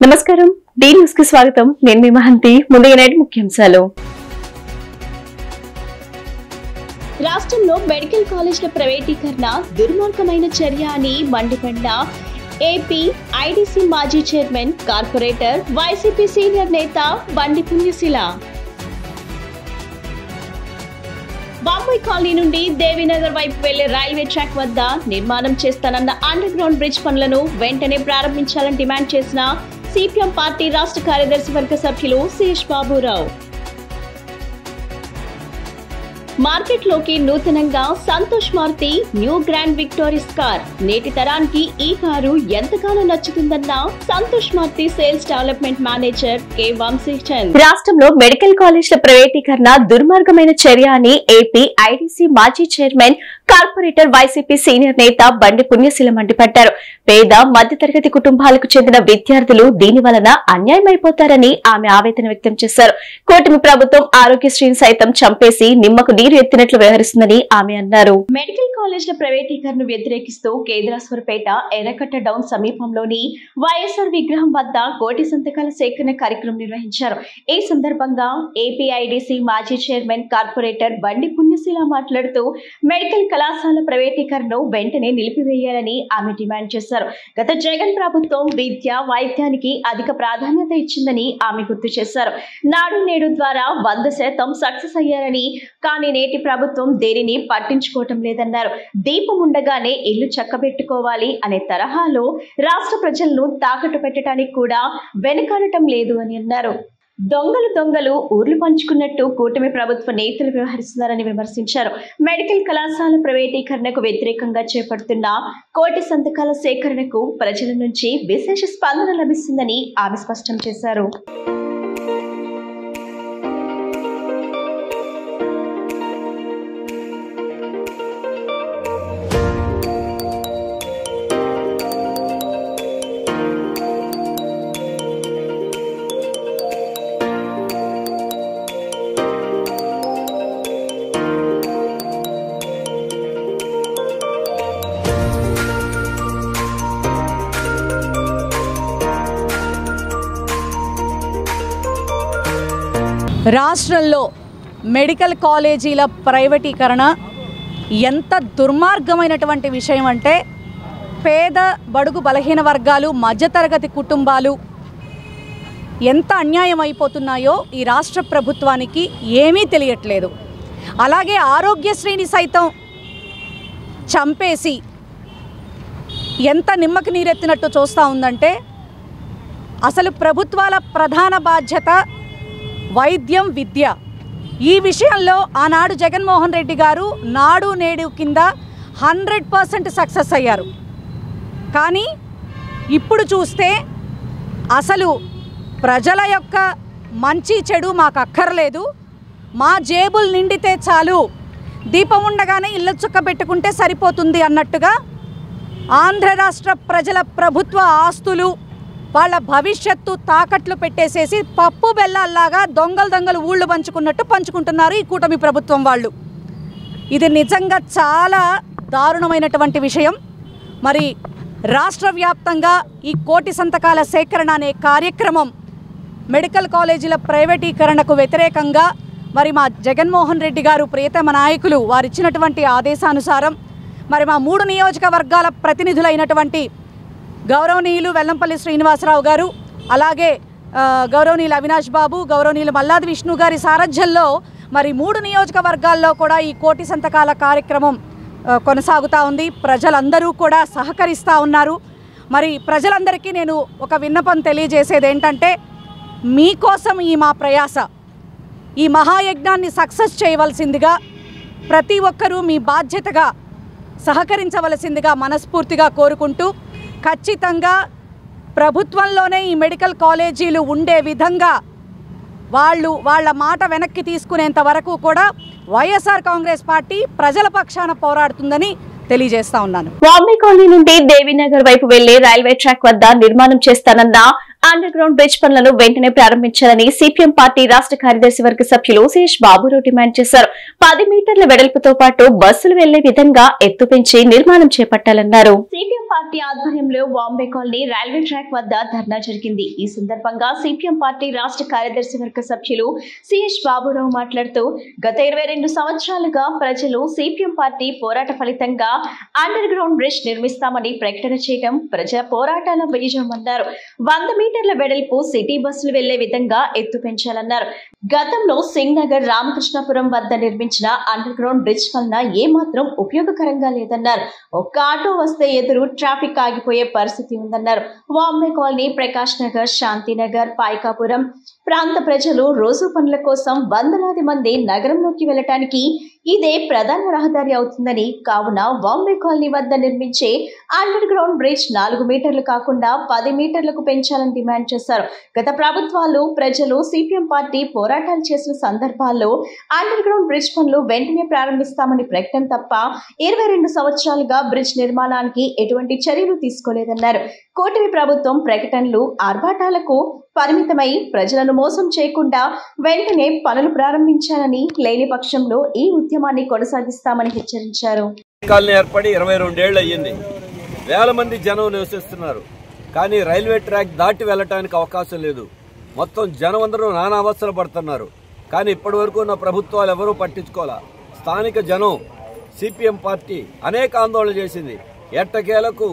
నమస్కారం D news కి స్వాగతం నేను మీ మహంతి ముందుగా నేటి ముఖ్యాంశాలు రాష్ట్రంలో మెడికల్ కాలేజ్ల ప్రైవేటీకరణ దుర్మార్గమైన చర్య అని మండిపడిన ఏపీ ఐడీసీ మాజీ చైర్మన్ కార్పొరేటర్ వైసీపీ సీనియర్ నేత బండి పుణ్యశీల బాంబే కాలనీ నుండి దేవీనగర్ వైపు వెళ్లే రైల్వే ట్రాక్ వద్ద నిర్మాణం చేస్తానన్న అండర్ గ్రౌండ్ బ్రిడ్జ్ పనులను వెంటనే ప్రారంభించాలని డిమాండ్ చేసిన సిపిఎం పార్టీ రాష్ట్ర కార్యదర్శి వర్గ సభ్యులు సిఎస్ బాబురావు మార్కెట్లోకి నూతనంగా Santosh Maruti new grand Victoris car నేటి తరానికి ఈ కారు ఎంతగానో నచ్చుతుందన్న Santosh Maruti sales development manager K Vamshichand. రాష్ట్రంలో మెడికల్ కాలేజ్ల ప్రైవేటీకరణ దుర్మార్గమైన చర్య అని ఏపీ ఐడీసీ మాజీ చైర్మన్ కార్పొరేటర్ వైసీపీ సీనియర్ నేత బండి పుణ్యశీల మండిపడ్డారు. పేద మధ్యతరగతి కుటుంబాలకు చెందిన విద్యార్థులు దీని వలన అన్యాయమైపోతారని ఆమె ఆవేదన వ్యక్తం చేశారు. కూటమి ప్రభుత్వం ఆరోగ్యశ్రీని సైతం చంపేసి నిమ్మకు నీరు ఎత్తినట్లు వ్యవహరిస్తుందని ఆమె అన్నారు. మెడికల్ కాలేజ్ల ప్రైవేటీకరణను వ్యతిరేకిస్తూ కేద్రాస్వరపేట ఎర్రకట్ట డౌన్ సమీపంలోని వైఎస్ఆర్ విగ్రహం వద్ద కోటి సంతకాల సేకరణ కార్యక్రమం నిర్వహించారు. ఈ సందర్భంగా ఏపీఐడీసీ మాజీ చైర్మన్ కార్పొరేటర్ బండి పుణ్యశీల మాట్లాడుతూ మెడికల్ కళాశాల ప్రైవేటీకరణను వెంటనే నిలిపివేయాలని ఆమె డిమాండ్ చేశారు. గత జగన్ ప్రభుత్వం విద్య వైద్యానికి అధిక ప్రాధాన్యత ఇచ్చిందని ఆమె గుర్తు చేశారు. నాడు నేడు ద్వారా 100% సక్సెస్ అయ్యారని, కానీ నేటి ప్రభుత్వం దేనిని పట్టించుకోవటం లేదన్నారు. దీపం ఉండగానే ఇల్లు చక్కబెట్టుకోవాలి అనే తరహాలో రాష్ట్ర ప్రజలను తాకట్టు పెట్టడానికి కూడా వెనుకాడటం లేదు అని అన్నారు. దొంగలు ఊర్లు పంచుకున్నట్టు కూటమి ప్రభుత్వ నేతలు వ్యవహరిస్తున్నారని విమర్శించారు. మెడికల్ కళాశాల ప్రైవేటీకరణకు వ్యతిరేకంగా చేపడుతున్న కోటి సంతకాల సేకరణకు ప్రజల నుంచి విశేష స్పందన లభిస్తుందని ఆమె స్పష్టం చేశారు. రాష్ట్రంలో మెడికల్ కాలేజీల ప్రైవేటీకరణ ఎంత దుర్మార్గమైనటువంటి విషయం అంటే, పేద బడుగు బలహీన వర్గాలు మధ్యతరగతి కుటుంబాలు ఎంత అన్యాయం అయిపోతున్నాయో ఈ రాష్ట్ర ప్రభుత్వానికి ఏమీ తెలియట్లేదు. అలాగే ఆరోగ్యశ్రీని సైతం చంపేసి ఎంత నిమ్మకి నీరెత్తినట్టు చూస్తూ ఉందంటే, అసలు ప్రభుత్వాల ప్రధాన బాధ్యత వైద్యం విద్య. ఈ విషయంలో ఆనాడు జగన్మోహన్ రెడ్డి గారు నాడు నేడు కింద 100% సక్సెస్ అయ్యారు. కానీ ఇప్పుడు చూస్తే అసలు ప్రజల యొక్క మంచి చెడు మాకు అక్కర్లేదు, మా జేబులు నిండితే చాలు, దీపం ఉండగానే ఇళ్ళ చుక్క పెట్టుకుంటే సరిపోతుంది అన్నట్టుగా ఆంధ్ర రాష్ట్ర ప్రజల ప్రభుత్వ ఆస్తులు వాళ్ళ భవిష్యత్తు తాకట్లు పెట్టేసేసి పప్పు బెల్లాల్లాగా దొంగలు ఊళ్ళు పంచుకుంటున్నారు ఈ కూటమి ప్రభుత్వం వాళ్ళు. ఇది నిజంగా చాలా దారుణమైనటువంటి విషయం. మరి రాష్ట్ర వ్యాప్తంగా ఈ కోటి సంతకాల సేకరణ అనే కార్యక్రమం మెడికల్ కాలేజీల ప్రైవేటీకరణకు వ్యతిరేకంగా మరి మా జగన్మోహన్ రెడ్డి గారు ప్రియతమ నాయకులు వారిచ్చినటువంటి ఆదేశానుసారం మరి మా 3 నియోజకవర్గాల ప్రతినిధులైనటువంటి గౌరవనీయులు వెల్లంపల్లి శ్రీనివాసరావు గారు, అలాగే గౌరవనీయులు అవినాష్ బాబు, గౌరవనీయులు మల్లాది విష్ణు గారి సారథ్యంలో మరి 3 నియోజకవర్గాల్లో కూడా ఈ కోటి సంతకాల కార్యక్రమం కొనసాగుతూ ఉంది. ప్రజలందరూ కూడా సహకరిస్తూ ఉన్నారు. మరి ప్రజలందరికీ నేను ఒక విన్నపం తెలియజేసేది ఏంటంటే, మీకోసం ఈ మా ప్రయాస, ఈ మహాయజ్ఞాన్ని సక్సెస్ చేయవలసిందిగా ప్రతి ఒక్కరూ మీ బాధ్యతగా సహకరించవలసిందిగా మనస్ఫూర్తిగా కోరుకుంటూ, ఖచ్చితంగా ప్రభుత్వంలోనే ఈ మెడికల్ కాలేజీలు ఉండే విధంగా వాళ్ళ మాట వెనక్కి తీసుకునేంత వరకు కూడా వైఎస్ఆర్ కాంగ్రెస్ పార్టీ ప్రజల పక్షాన పోరాడుతుందని తెలియజేస్తా ఉన్నాను. బాంబే కాలనీ నుండి దేవీనగర్ వైపు వెళ్లే రైల్వే ట్రాక్ వద్ద నిర్మాణం చేస్తానన్న అండర్ గ్రౌండ్ బ్రిడ్జ్ పనులను వెంటనే ప్రారంభించాలని సిపిఎం పార్టీ రాష్ట్ర కార్యదర్శి వర్గ సభ్యులు శేష్ బాబురావు డిమాండ్ చేశారు. 10 మీటర్ల వెడల్పుతో పాటు బస్సులు వెళ్లే విధంగా ఎత్తు పెంచి నిర్మాణం చేపట్టాలన్నారు. సిపిఎం పార్టీ ఆధ్వర్యంలో బాంబే కాలనీ రైల్వే ట్రాక్ వద్ద ధర్నా జరిగింది. ఈ సందర్భంగా సిపిఎం పార్టీ రాష్ట్ర కార్యదర్శి వర్గ సభ్యులు శేష్ బాబురావు మాట్లాడుతూ గత 22 సంవత్సరాలుగా ప్రజలు సిపిఎం పార్టీ పోరాట ఫలితంగా అండర్ గ్రౌండ్ బ్రిడ్జ్ నిర్మిస్తామని ప్రకటన చేయడం ప్రజా పోరాటాల విజయమన్నారు. 100 మీటర్ల వెడల్పు సిటీ బస్సులు వెళ్లే విధంగా ఎత్తు పెంచాలన్నారు. గతంలో సింగ్ నగర్ రామకృష్ణపురం వద్ద నిర్మించిన అండర్ గ్రౌండ్ బ్రిడ్జ్ వలన ఏమాత్రం ఉపయోగకరంగా లేదన్నారు. ఒక్క ఆటో వస్తే ఎదురు ట్రాఫిక్ ఆగిపోయే పరిస్థితి ఉందన్నారు. బాంబే కాలనీ, ప్రకాష్ నగర్, శాంతినగర్, పాయకాపురం ప్రాంత ప్రజలు రోజు పనుల కోసం వందలాది మంది నగరంలోకి వెళ్లటానికి ఇదే ప్రధాన రహదారి అవుతుందని, కావున బాంబే కాలనీ వద్ద నిర్మించే అండర్ గ్రౌండ్ బ్రిడ్జ్ 4 మీటర్లు కాకుండా 10 మీటర్లకు పెంచాలని డిమాండ్ చేశారు. గత ప్రభుత్వాలు ప్రజలు సిపిఎం పార్టీ పోరాటాలు చేసిన సందర్భాల్లో అండర్ గ్రౌండ్ బ్రిడ్జ్ పనులు వెంటనే ప్రారంభిస్తామని ప్రకటన తప్ప 22 సంవత్సరాలుగా బ్రిడ్జ్ నిర్మాణానికి ఎటువంటి చర్యలు తీసుకోలేదన్నారు. కూటమి ప్రభుత్వం ప్రకటనలు, ఆర్భాటాలకు పరిమితమై ప్రజలను మోసం చేయకుండా వెంటనే పనులు ప్రారంభించాలని, లేని పక్షంలో ఈ ఉద్యమాన్ని కొనసాగిస్తామని హెచ్చరించారు. కాలనీ ఏర్పడి 22 ఏళ్లు అయ్యింది. వేల మంది జనం నివసిస్తున్నారు. కానీ రైల్వే ట్రాక్ దాటి వెళ్ళటానికి అవకాశం లేదు. మొత్తం జనం అందరూ నానా అవస్థలు పడుతున్నారు. కానీ ఇప్పటి వరకు ఉన్న ప్రభుత్వాలు ఎవరూ పట్టించుకోవాలా. స్థానిక జనం సిపిఎం పార్టీ అనేక ఆందోళన చేసింది. ఎట్టకేలకు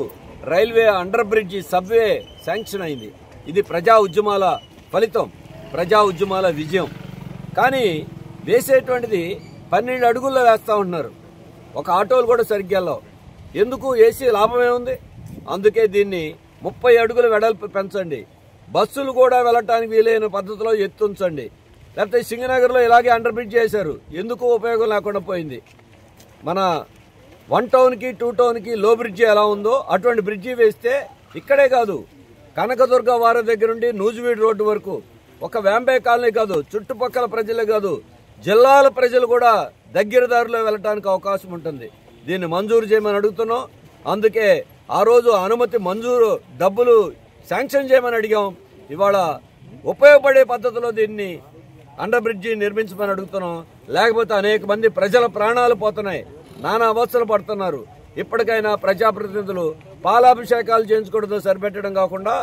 railway under bridge, subway sanction అయింది. ఇది ప్రజా ఉద్యమాల ఫలితం, ప్రజా ఉద్యమాల విజయం. కానీ వేసేటువంటిది 12 అడుగుల్లో వేస్తూ ఉంటున్నారు. ఒక ఆటోలు కూడా సరిగ్గా వెళ్ళవు. ఎందుకు? వేసి లాభమే ఉంది. అందుకే దీన్ని 30 అడుగుల వెడల్పు పెంచండి. బస్సులు కూడా వెళ్ళటానికి వీలైన పద్ధతిలో ఎత్తుంచండి. లేకపోతే సింగనగర్లో ఇలాగే అండర్ బ్రిడ్జ్ చేశారు. ఎందుకు ఉపయోగం లేకుండా పోయింది. మన 1 టౌన్కి 2 టౌన్కి లో బ్రిడ్జి ఎలా ఉందో అటువంటి బ్రిడ్జి వేస్తే ఇక్కడే కాదు, కనకదుర్గ వారి దగ్గర నుండి నూజివీడు రోడ్డు వరకు, ఒక వేంబే కాలనీ కాదు, చుట్టుపక్కల ప్రజలే కాదు, జిల్లాల ప్రజలు కూడా దగ్గర దారిలో వెళ్ళటానికి అవకాశం ఉంటుంది. దీన్ని మంజూరు చేయమని అడుగుతున్నాం. అందుకే ఆ రోజు అనుమతి మంజూరు డబ్బులు శాంక్షన్ చేయమని అడిగాం. ఇవాళ ఉపయోగపడే పద్ధతిలో దీన్ని అండర్ బ్రిడ్జి నిర్మించమని అడుగుతున్నాం. లేకపోతే అనేక మంది ప్రజల ప్రాణాలు పోతున్నాయి, నానా అవస్థలు పడుతున్నారు. ఇప్పటికైనా ప్రజాప్రతినిధులు పాలాభిషేకాలు చేయించుకోవడంతో సరిపెట్టడం కాకుండా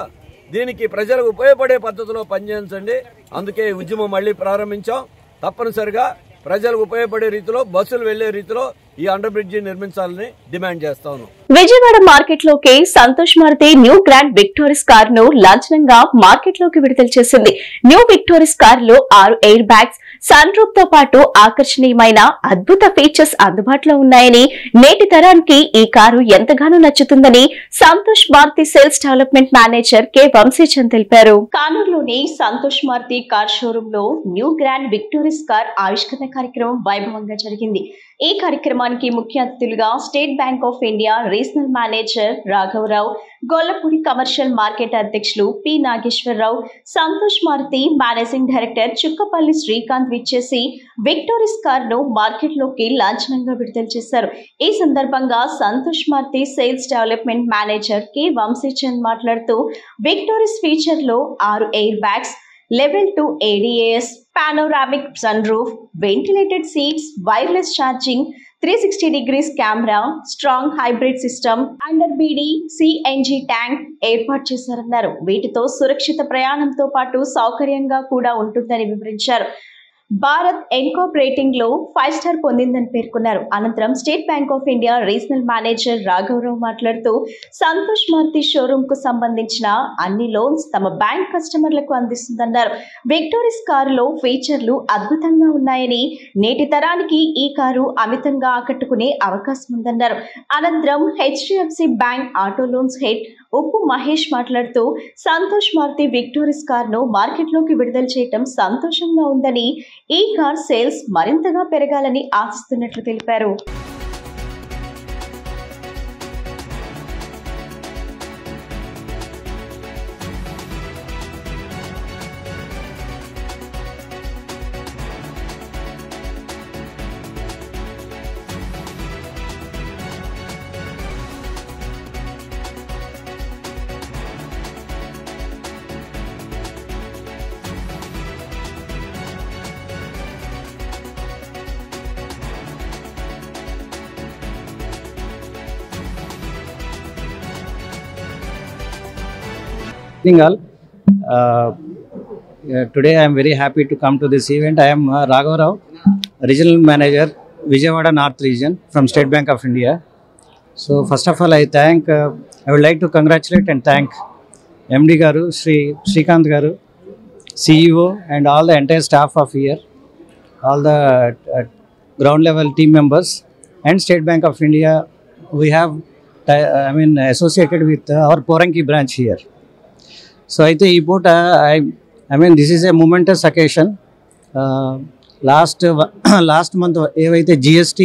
దీనికి ప్రజలకు ఉపయోగపడే పద్ధతిలో పనిచేయించండి. అందుకే ఉద్యమం మళ్లీ ప్రారంభించాం. తప్పనిసరిగా ప్రజలకు ఉపయోగపడే రీతిలో, బస్సులు వెళ్లే రీతిలో ఈ అండర్ బ్రిడ్జి నిర్మించాలని డిమాండ్ చేస్తాను. విజయవాడ మార్కెట్ లోకి Santosh Maruti new grand Victoris car ను లాంఛనంగా మార్కెట్ లోకి విడుదల చేసింది. న్యూ విక్టోరియస్ కార్ లో 6 ఎయిర్ బ్యాగ్స్, సన్ రూఫ్ తో పాటు ఆకర్షణీయమైన అద్భుత ఫీచర్స్ అందుబాటులో ఉన్నాయని, నేటి తరానికి ఈ కారు ఎంతగానో నచ్చుతుందని Santosh Maruti sales development manager K Vamsichand తెలిపారు. కానూరులోని సంతోష్ మారుతి కార్ షోరూమ్ లో న్యూ గ్రాండ్ విక్టోరియస్ కార్ ఆవిష్కరణ కార్యక్రమం వైభవంగా జరిగింది. ఈ కార్యక్రమానికి ముఖ్య అతిథులుగా State Bank of India regional manager రాఘవరావు, గొల్లపూడి కమర్షియల్ మార్కెట్ అధ్యక్షులు P Nageswararao, Santosh Maruti managing director Chukkapalli Srikanth విచ్చేసి విక్టోరియస్ కార్ ను మార్కెట్ లోకి లాంఛనంగా విడుదల చేశారు. ఈ సందర్భంగా Santosh Maruti sales development manager K Vamsichand మాట్లాడుతూ విక్టోరియస్ ఫీచర్ లో 6 air bags, Level 2 ADAS, panoramic sunroof, ventilated seats, wireless charging, 360 degrees camera, strong hybrid system, under BD CNG tank ఏర్పాటు చేశారన్నారు. వీటితో సురక్షిత ప్రయాణంతో పాటు సౌకర్యంగా కూడా ఉంటుందని వివరించారు. భారత్ ఎన్కాప్ రేటింగ్ లో 5 స్టార్ పొందిందని పేర్కొన్నారు. అనంతరం state Bank of India regional manager రాఘవరావు మాట్లాడుతూ సంతోష్ మారుతి షోరూమ్ కు సంబంధించిన అన్ని లోన్స్ తమ బ్యాంక్ కస్టమర్లకు అందిస్తుందన్నారు. విక్టోరియస్ కారులో ఫీచర్లు అద్భుతంగా ఉన్నాయని, నేటి తరానికి ఈ కారు అమితంగా ఆకట్టుకునే అవకాశం ఉందన్నారు. అనంతరం HDFC bank auto loans head ఉప్పు మహేష్ మాట్లాడుతూ సంతోష్ మారుతి విక్టోరియస్ కార్ ను మార్కెట్ లోకి విడుదల చేయడం సంతోషంగా ఉందని, ఈ కార్ సేల్స్ మరింతగా పెరగాలని ఆశిస్తున్నట్లు తెలిపారు. Evening all. Today I am very happy to come to this event. I am Raghav Rao, Regional Manager, Vijayawada North Region from State Bank of India. So first of all, I would like to congratulate and thank MD Garu, Srikanth Garu, CEO and all the entire staff of here, all the ground level team members and State Bank of India. We have associated with our Poranki branch here. So I think this is a momentous occasion. Last month ఏవైతే GST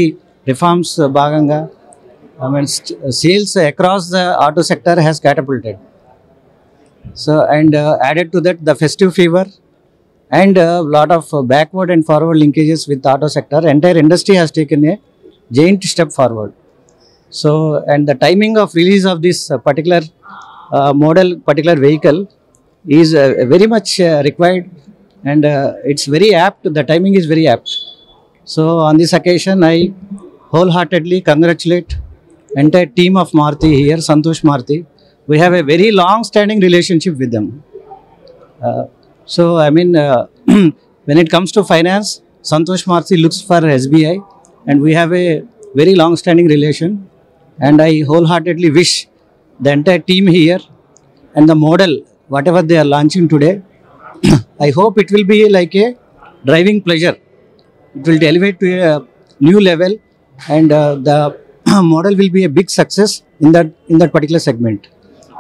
reforms భాగంగా sales across the auto sector has catapulted. So and added to that the festive fever and a lot of backward and forward linkages with the auto sector. Entire industry has taken a giant step forward. So and the timing of release of this particular particular vehicle is very much required, and it's very apt. The timing is very apt. So on this occasion, I wholeheartedly congratulate entire team of Maruti here, Santosh Maruti. We have a very long-standing relationship with them. When it comes to finance, Santosh Maruti looks for SBI, and we have a very long-standing relation. And I wholeheartedly wish the entire team here and the model, whatever they are launching today, I hope it will be like a driving pleasure. It will elevate to a new level, and the model will be a big success in that particular segment.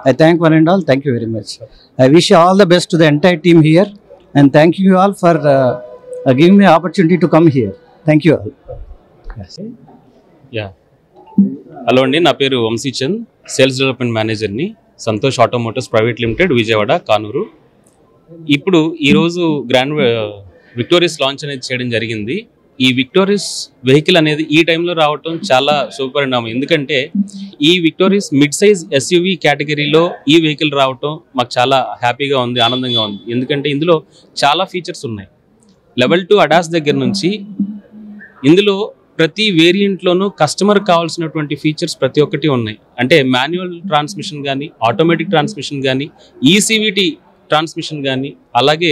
I thank one and all. Thank you very much. I wish you all the best to the entire team here, and thank you all for giving me an opportunity to come here. Thank you all. Yes. Yeah. Hello అండి, నా పేరు Vamshichand, sales development మేనేజర్ని, Santosh automotives private limited, Vijayawada, Kanuru. ఇప్పుడు ఈరోజు grand victorious launch అనేది చేయడం జరిగింది. ఈ విక్టోరియస్ వెహికల్ అనేది ఈ టైంలో రావటం చాలా శుభపరిణామం. ఎందుకంటే ఈ విక్టోరియస్ మిడ్ సైజ్ ఎస్యూవీ కేటగిరీలో ఈ వెహికల్ రావటం మాకు చాలా హ్యాపీగా ఉంది, ఆనందంగా ఉంది. ఎందుకంటే ఇందులో చాలా ఫీచర్స్ ఉన్నాయి. లెవెల్ 2 అడాస్ దగ్గర నుంచి ఇందులో ప్రతి వేరియంట్లోనూ కస్టమర్ కావాల్సినటువంటి ఫీచర్స్ ప్రతి ఒక్కటి ఉన్నాయి. అంటే మాన్యువల్ ట్రాన్స్మిషన్ కానీ, ఆటోమేటిక్ ట్రాన్స్మిషన్ కానీ, ఈసీవీటీ ట్రాన్స్మిషన్ కానీ, అలాగే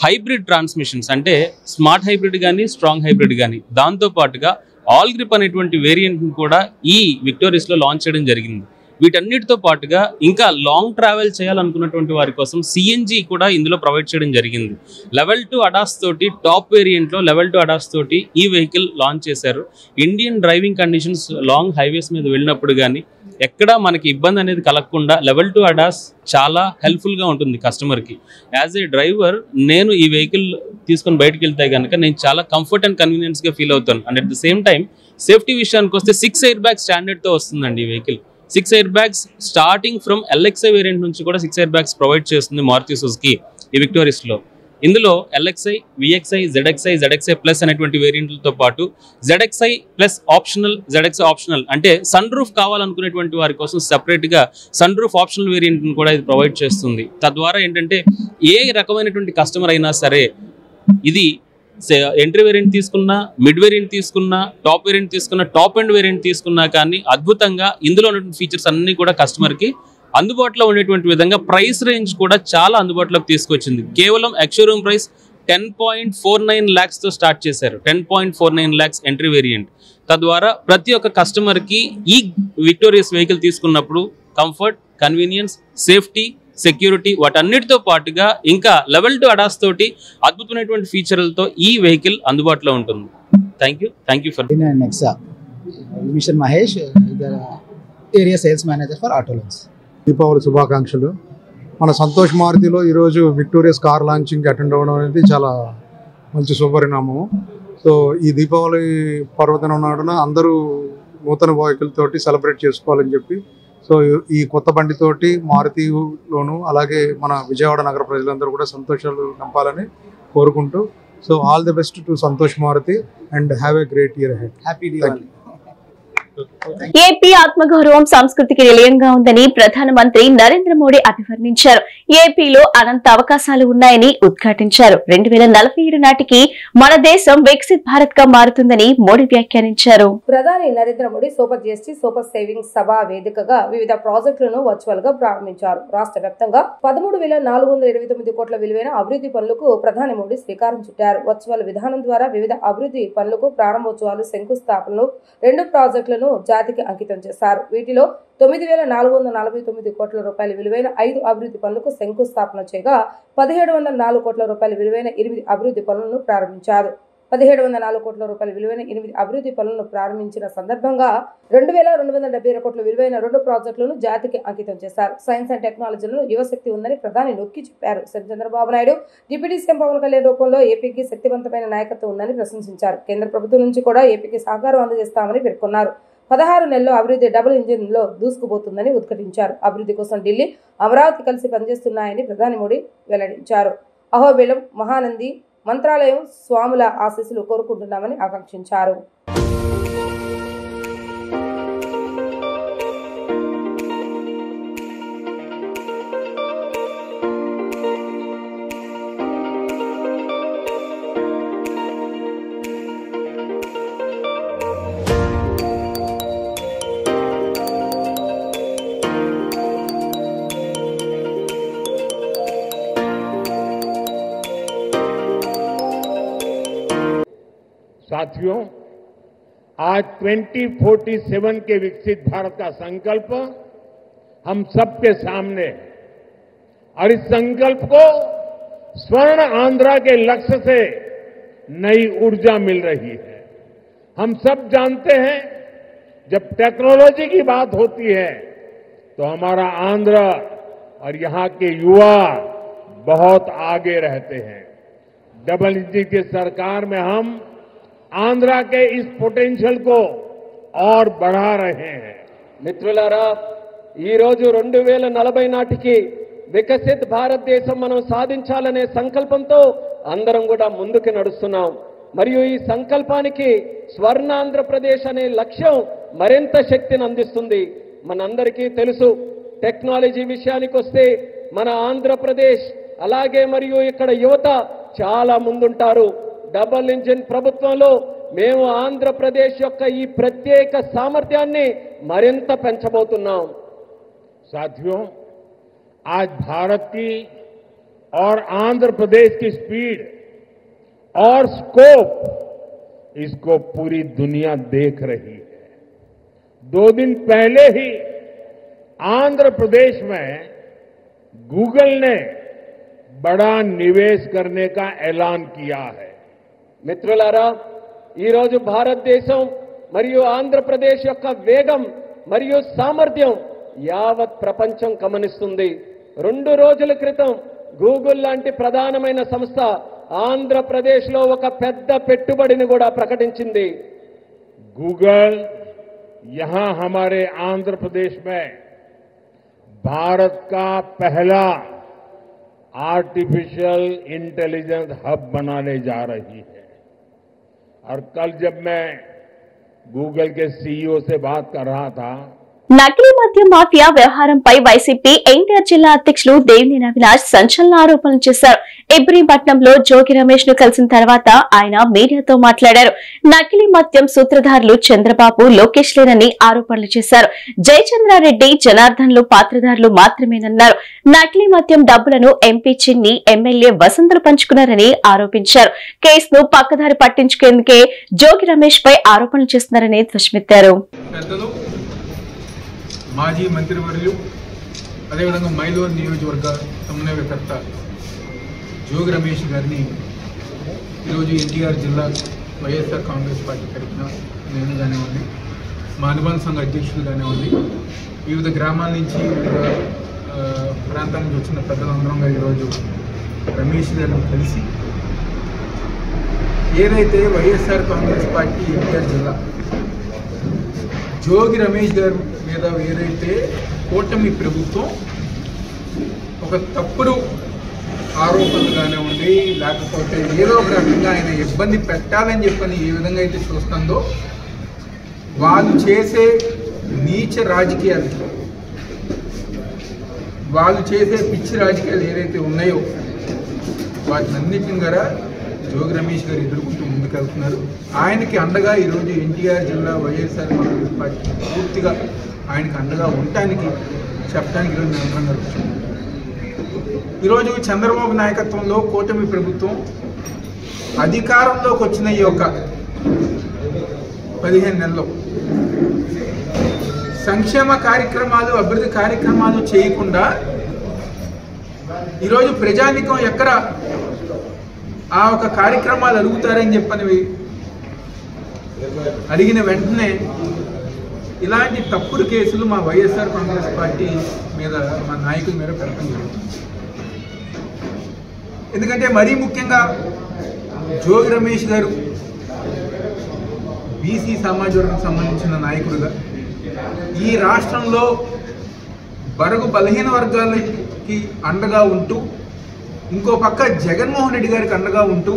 హైబ్రిడ్ ట్రాన్స్మిషన్స్ అంటే స్మార్ట్ హైబ్రిడ్ కానీ, స్ట్రాంగ్ హైబ్రిడ్ కానీ, దాంతోపాటుగా ఆల్ గ్రిప్ అనేటువంటి వేరియంట్ని కూడా ఈ విక్టోరియస్లో లాంచ్ చేయడం జరిగింది. వీటన్నిటితో పాటుగా ఇంకా లాంగ్ ట్రావెల్ చేయాలనుకున్నటువంటి వారి కోసం సిఎన్జి కూడా ఇందులో ప్రొవైడ్ చేయడం జరిగింది. లెవెల్ 2 అడాస్ తోటి టాప్ వేరియంట్లో లెవెల్ 2 అడాస్ తోటి ఈ వెహికల్ లాంచ్ చేశారు. Indian driving conditions long highways మీద వెళ్ళినప్పుడు కానీ ఎక్కడా మనకి ఇబ్బంది అనేది కలగకుండా లెవెల్ 2 అడాస్ చాలా హెల్ప్ఫుల్గా ఉంటుంది కస్టమర్కి. యాజ్ ఏ డ్రైవర్ నేను ఈ వెహికల్ తీసుకొని బయటకు వెళ్తే కనుక నేను చాలా కంఫర్ట్ అండ్ కన్వీనియన్స్గా ఫీల్ అవుతాను. And at the same time safety విషయానికి వస్తే 6 ఎయిర్ బ్యాగ్ స్టాండర్డ్తో వస్తుందండి ఈ vehicle. 6 air bags starting from LXI variant నుంచి కూడా 6 ఎయిర్ బ్యాగ్స్ ప్రొవైడ్ చేస్తుంది మారుతి సుజుకి ఈ విక్టోరియస్లో. ఇందులో LXI, VXI, ZXI, ZXI plus అనేటువంటి వేరియంట్లతో పాటు ZXI plus optional, ZXI optional అంటే సన్ రూఫ్ కావాలనుకునేటువంటి వారి కోసం సెపరేట్గా సన్ రూఫ్ ఆప్షనల్ వేరియంట్ని కూడా ఇది ప్రొవైడ్ చేస్తుంది. తద్వారా ఏంటంటే ఏ రకమైనటువంటి కస్టమర్ అయినా సరే ఇది ఎంట్రీ వేరియంట్ తీసుకున్నా, మిడ్ వేరియంట్ తీసుకున్నా, టాప్ వేరియంట్ తీసుకున్నా, టాప్ ఎండ్ వేరియంట్ తీసుకున్నా కానీ అద్భుతంగా ఇందులో ఉన్నటువంటి ఫీచర్స్ అన్నీ కూడా కస్టమర్కి అందుబాటులో ఉండేటువంటి విధంగా ప్రైస్ రేంజ్ కూడా చాలా అందుబాటులోకి తీసుకొచ్చింది. కేవలం ఎక్స్షోరూమ్ ప్రైస్ 10.49 lakhsతో స్టార్ట్ చేశారు. 10.49 lakhs ఎంట్రీ వేరియంట్. తద్వారా ప్రతి ఒక్క కస్టమర్కి ఈ విక్టోరియస్ వెహికల్ తీసుకున్నప్పుడు కంఫర్ట్, కన్వీనియన్స్, సేఫ్టీ, సెక్యూరిటీ వాటన్నిటితో పాటుగా ఇంకా లెవెల్ 2 అడాస్ తోటి అద్భుతమైనటువంటి ఫీచర్లతో ఈ వెహికల్ అందుబాటులో ఉంటుంది. Thank you for Nexa. మిషన్ Mahesh, area sales manager for auto loans. Deepavali శుభాకాంక్షలు. మన సంతోష్ మారుతిలో ఈరోజు విక్టోరియస్ కార్ లాంచింగ్కి అటెండ్ అవ్వడం అనేది చాలా మంచి శుభపరిణామము. సో ఈ దీపావళి పర్వదినం నాడున అందరూ నూతన వెహికల్ తోటి సెలబ్రేట్ చేసుకోవాలని చెప్పి, సో ఈ కొత్త బండితోటి మారుతిలోను అలాగే మన విజయవాడ నగర ప్రజలందరూ కూడా సంతోషాలు నింపాలని కోరుకుంటూ, so all the best to Santosh Maruti and have a great year ahead. Happy Deepavali. AP ఆత్మగౌరవం సంస్కృతికి నిలయంగా ఉందని ప్రధానమంత్రి నరేంద్ర మోడీ అభివర్ణించారు. ఏపీలో అనంత అవకాశాలు ఉన్నాయని ఉద్ఘాటించారు. 2047 నాటికి మన దేశం వికసిత్ భారత్ గా మారుతుందని మోడీ వ్యాఖ్యానించారు. ప్రధాని Narendra Modi super GST super savings సభ వేదికగా వివిధ ప్రాజెక్టులను వర్చువల్ గా ప్రారంభించారు. రాష్ట్ర వ్యాప్తంగా 13,429 కోట్ల విలువైన అభివృద్ధి పనులకు ప్రధాని మోడీ శ్రీకారం చుట్టారు. వర్చువల్ విధానం ద్వారా వివిధ అభివృద్ధి పనులకు ప్రారంభోత్సవాలు, శంకుస్థాపనలు, 2 ప్రాజెక్టులను జాతికి అంకితం చేశారు. వీటిలో 9,449 కోట్ల రూపాయల విలువైన 5 అభివృద్ధి పనులకు శంకుస్థాపన చేయగా 1,704 కోట్ల రూపాయల విలువైన 8 అభివృద్ధి పనులను ప్రారంభించారు. 1,704 కోట్ల రూపాయల విలువైన 8 అభివృద్ధి పనులను ప్రారంభించిన సందర్భంగా 2,272 కోట్ల విలువైన 2 ప్రాజెక్టులను జాతికి అంకితం చేశారు. సైన్స్ అండ్ టెక్నాలజీలో యువశక్తి ఉందని ప్రధాని నొక్కి చెప్పారు. చంద్రబాబు నాయుడు డిప్యూటీ సీఎం పవన్ కళ్యాణ్ రూపంలో ఏపీకి శక్తివంతమైన నాయకత్వం ఉందని ప్రశంసించారు. కేంద్ర ప్రభుత్వం నుంచి కూడా ఏపీకి సహకారం అందజేస్తామని పేర్కొన్నారు. 16 నెలల్లో అభివృద్ధి డబుల్ ఇంజిన్ లో దూసుకుపోతుందని ఉద్ఘాటించారు. అభివృద్ధి కోసం ఢిల్లీ, అమరావతి కలిసి పనిచేస్తున్నాయని ప్రధాని మోడీ వెల్లడించారు. అహోబిలం, మహానంది, మంత్రాలయం స్వాముల ఆశీస్సులు కోరుకుంటున్నామని ఆకాంక్షించారు. साथियों, आज 2047 के विकसित भारत का संकल्प हम सबके सामने है और इस संकल्प को स्वर्ण आंध्रा के लक्ष्य से नई ऊर्जा मिल रही है। हम सब जानते हैं, जब टेक्नोलॉजी की बात होती है तो हमारा आंध्र और यहां के युवा बहुत आगे रहते हैं। डबल इंजन की सरकार में हम आंध्रा के इस पोटेंशियल को और बढ़ा रहे हैं। మిత్రులారా, ఈ రోజు 2040 నాటికి వికసిత్ భారతదేశం మనం సాధించాలనే సంకల్పంతో అందరం కూడా ముందుకు నడుస్తున్నాం. మరియు ఈ సంకల్పానికి స్వర్ణ ఆంధ్రప్రదేశ్ అనే లక్ష్యం మరింత శక్తిని అందిస్తుంది. మనందరికీ తెలుసు, టెక్నాలజీ విషయానికి వస్తే మన ఆంధ్రప్రదేశ్ అలాగే మరియు ఇక్కడ యువత చాలా ముందుంటారు. డబల్ ఇంజిన్ ప్రభుత్వంలో మేము ఆంధ్రప్రదేశ్ యొక్క ఈ ప్రత్యేక సామర్థ్యాన్ని మరింత పెంచబోతున్నాం. साथियों, आज भारत की और आंध्र प्रदेश की स्पीड और स्कोप, इसको पूरी दुनिया देख रही है। 2 दिन पहले ही आंध्र प्रदेश में गूगल ने बड़ा निवेश करने का ऐलान किया है। మిత్రులారా, ఈ రోజు భారతదేశం మరియు ఆంధ్రప్రదేశ్ యొక్క వేగం మరియు సామర్థ్యం యావత్ ప్రపంచం గమనిస్తుంది. 2 రోజుల క్రితం గూగుల్ లాంటి ప్రధానమైన సంస్థ ఆంధ్రప్రదేశ్లో ఒక పెద్ద పెట్టుబడిని కూడా ప్రకటించింది. गूगल यहां हमारे आंध्र प्रदेश में भारत का पहला आर्टिफिशियल इंटेलिजेंस हब बनाने जा रही है। और कल जब मैं गूगल के सीईओ से बात कर रहा था, నకిలీ మద్యం మాఫియా వ్యవహారంపై వైసీపీ ఎన్టీఆర్ జిల్లా అధ్యక్షులు దేవినేని అవినాష్ సంచలన ఆరోపణలు చేశారు. ఇబ్రహీంపట్నంలో జోగి రమేష్ ను కలిసిన తర్వాత ఆయన మీడియాతో మాట్లాడారు. నకిలీ మద్యం సూత్రధారులు చంద్రబాబు, లోకేష్ లేనని ఆరోపణలు చేశారు. జయచంద్రారెడ్డి, జనార్దన్లు పాత్రధారులు మాత్రమేనన్నారు. నకిలీ మద్యం డబ్బులను ఎంపీ చిన్ని, ఎమ్మెల్యే వసంతలు పంచుకున్నారని ఆరోపించారు. కేసును పక్కదారి పట్టించుకేందుకే జోగి రమేష్ పై ఆరోపణలు చేస్తున్నారని ధ్వజమెత్తారు. మాజీ మంత్రివర్యులు అదేవిధంగా మైలూరు నియోజకవర్గ సమన్వయకర్త జోగి రమేష్ గారిని ఈరోజు ఎన్టీఆర్ జిల్లా వైఎస్ఆర్ కాంగ్రెస్ పార్టీ తరఫున నేను కానివ్వండి, మా అనుబంధ సంఘ అధ్యక్షులు కానివ్వండి, వివిధ గ్రామాల నుంచి వివిధ ప్రాంతాల నుంచి వచ్చిన పెద్దలందరం ఈరోజు రమేష్ గారిని కలిసి ఏదైతే వైఎస్ఆర్ కాంగ్రెస్ పార్టీ ఎన్టీఆర్ జిల్లా జోగి రమేష్ గారి మీద ఏదైతే కూటమి ప్రభుత్వం ఒక తప్పుడు ఆరోపణలు కానివ్వండి, లేకపోతే ఏదో ఒక రకంగా ఆయన ఇబ్బంది పెట్టాలని చెప్పని ఏ విధంగా అయితే చూస్తుందో వాళ్ళు చేసే నీచ రాజకీయాలకి, వాళ్ళు చేసే పిచ్చి రాజకీయాలు ఏదైతే ఉన్నాయో వాటినన్నిటిని కూడా జోగి రమేష్ గారు ఎదుర్కొంటూ ముందుకెళ్తున్నారు. ఆయనకి అండగా ఈరోజు ఎన్టీఆర్ జిల్లా వైఎస్ఆర్ కాంగ్రెస్ పార్టీ పూర్తిగా ఆయనకి అండగా ఉండటానికి చెప్పడానికి ఈరోజు నిరంతరం జరుగుతుంది. ఈరోజు చంద్రబాబు నాయకత్వంలో కూటమి ప్రభుత్వం అధికారంలోకి వచ్చిన ఈ యొక్క 15 నెలల్లో సంక్షేమ కార్యక్రమాలు, అభివృద్ధి కార్యక్రమాలు చేయకుండా ఈరోజు ప్రజానికం ఎక్కడ ఆ ఒక కార్యక్రమాలు అడుగుతారని చెప్పనివి అడిగిన వెంటనే ఇలాంటి తప్పుడు కేసులు మా వైఎస్ఆర్ కాంగ్రెస్ పార్టీ మీద, మా నాయకుల మీద పెట్టడం జరుగుతుంది. ఎందుకంటే మరీ ముఖ్యంగా జోగి రమేష్ గారు బీసీ సమాజ వర్గం సంబంధించిన నాయకుడుగా ఈ రాష్ట్రంలో బడుగు బలహీన వర్గాలకి అండగా ఉంటూ, ఇంకో పక్క జగన్మోహన్ రెడ్డి గారికి అండగా ఉంటూ,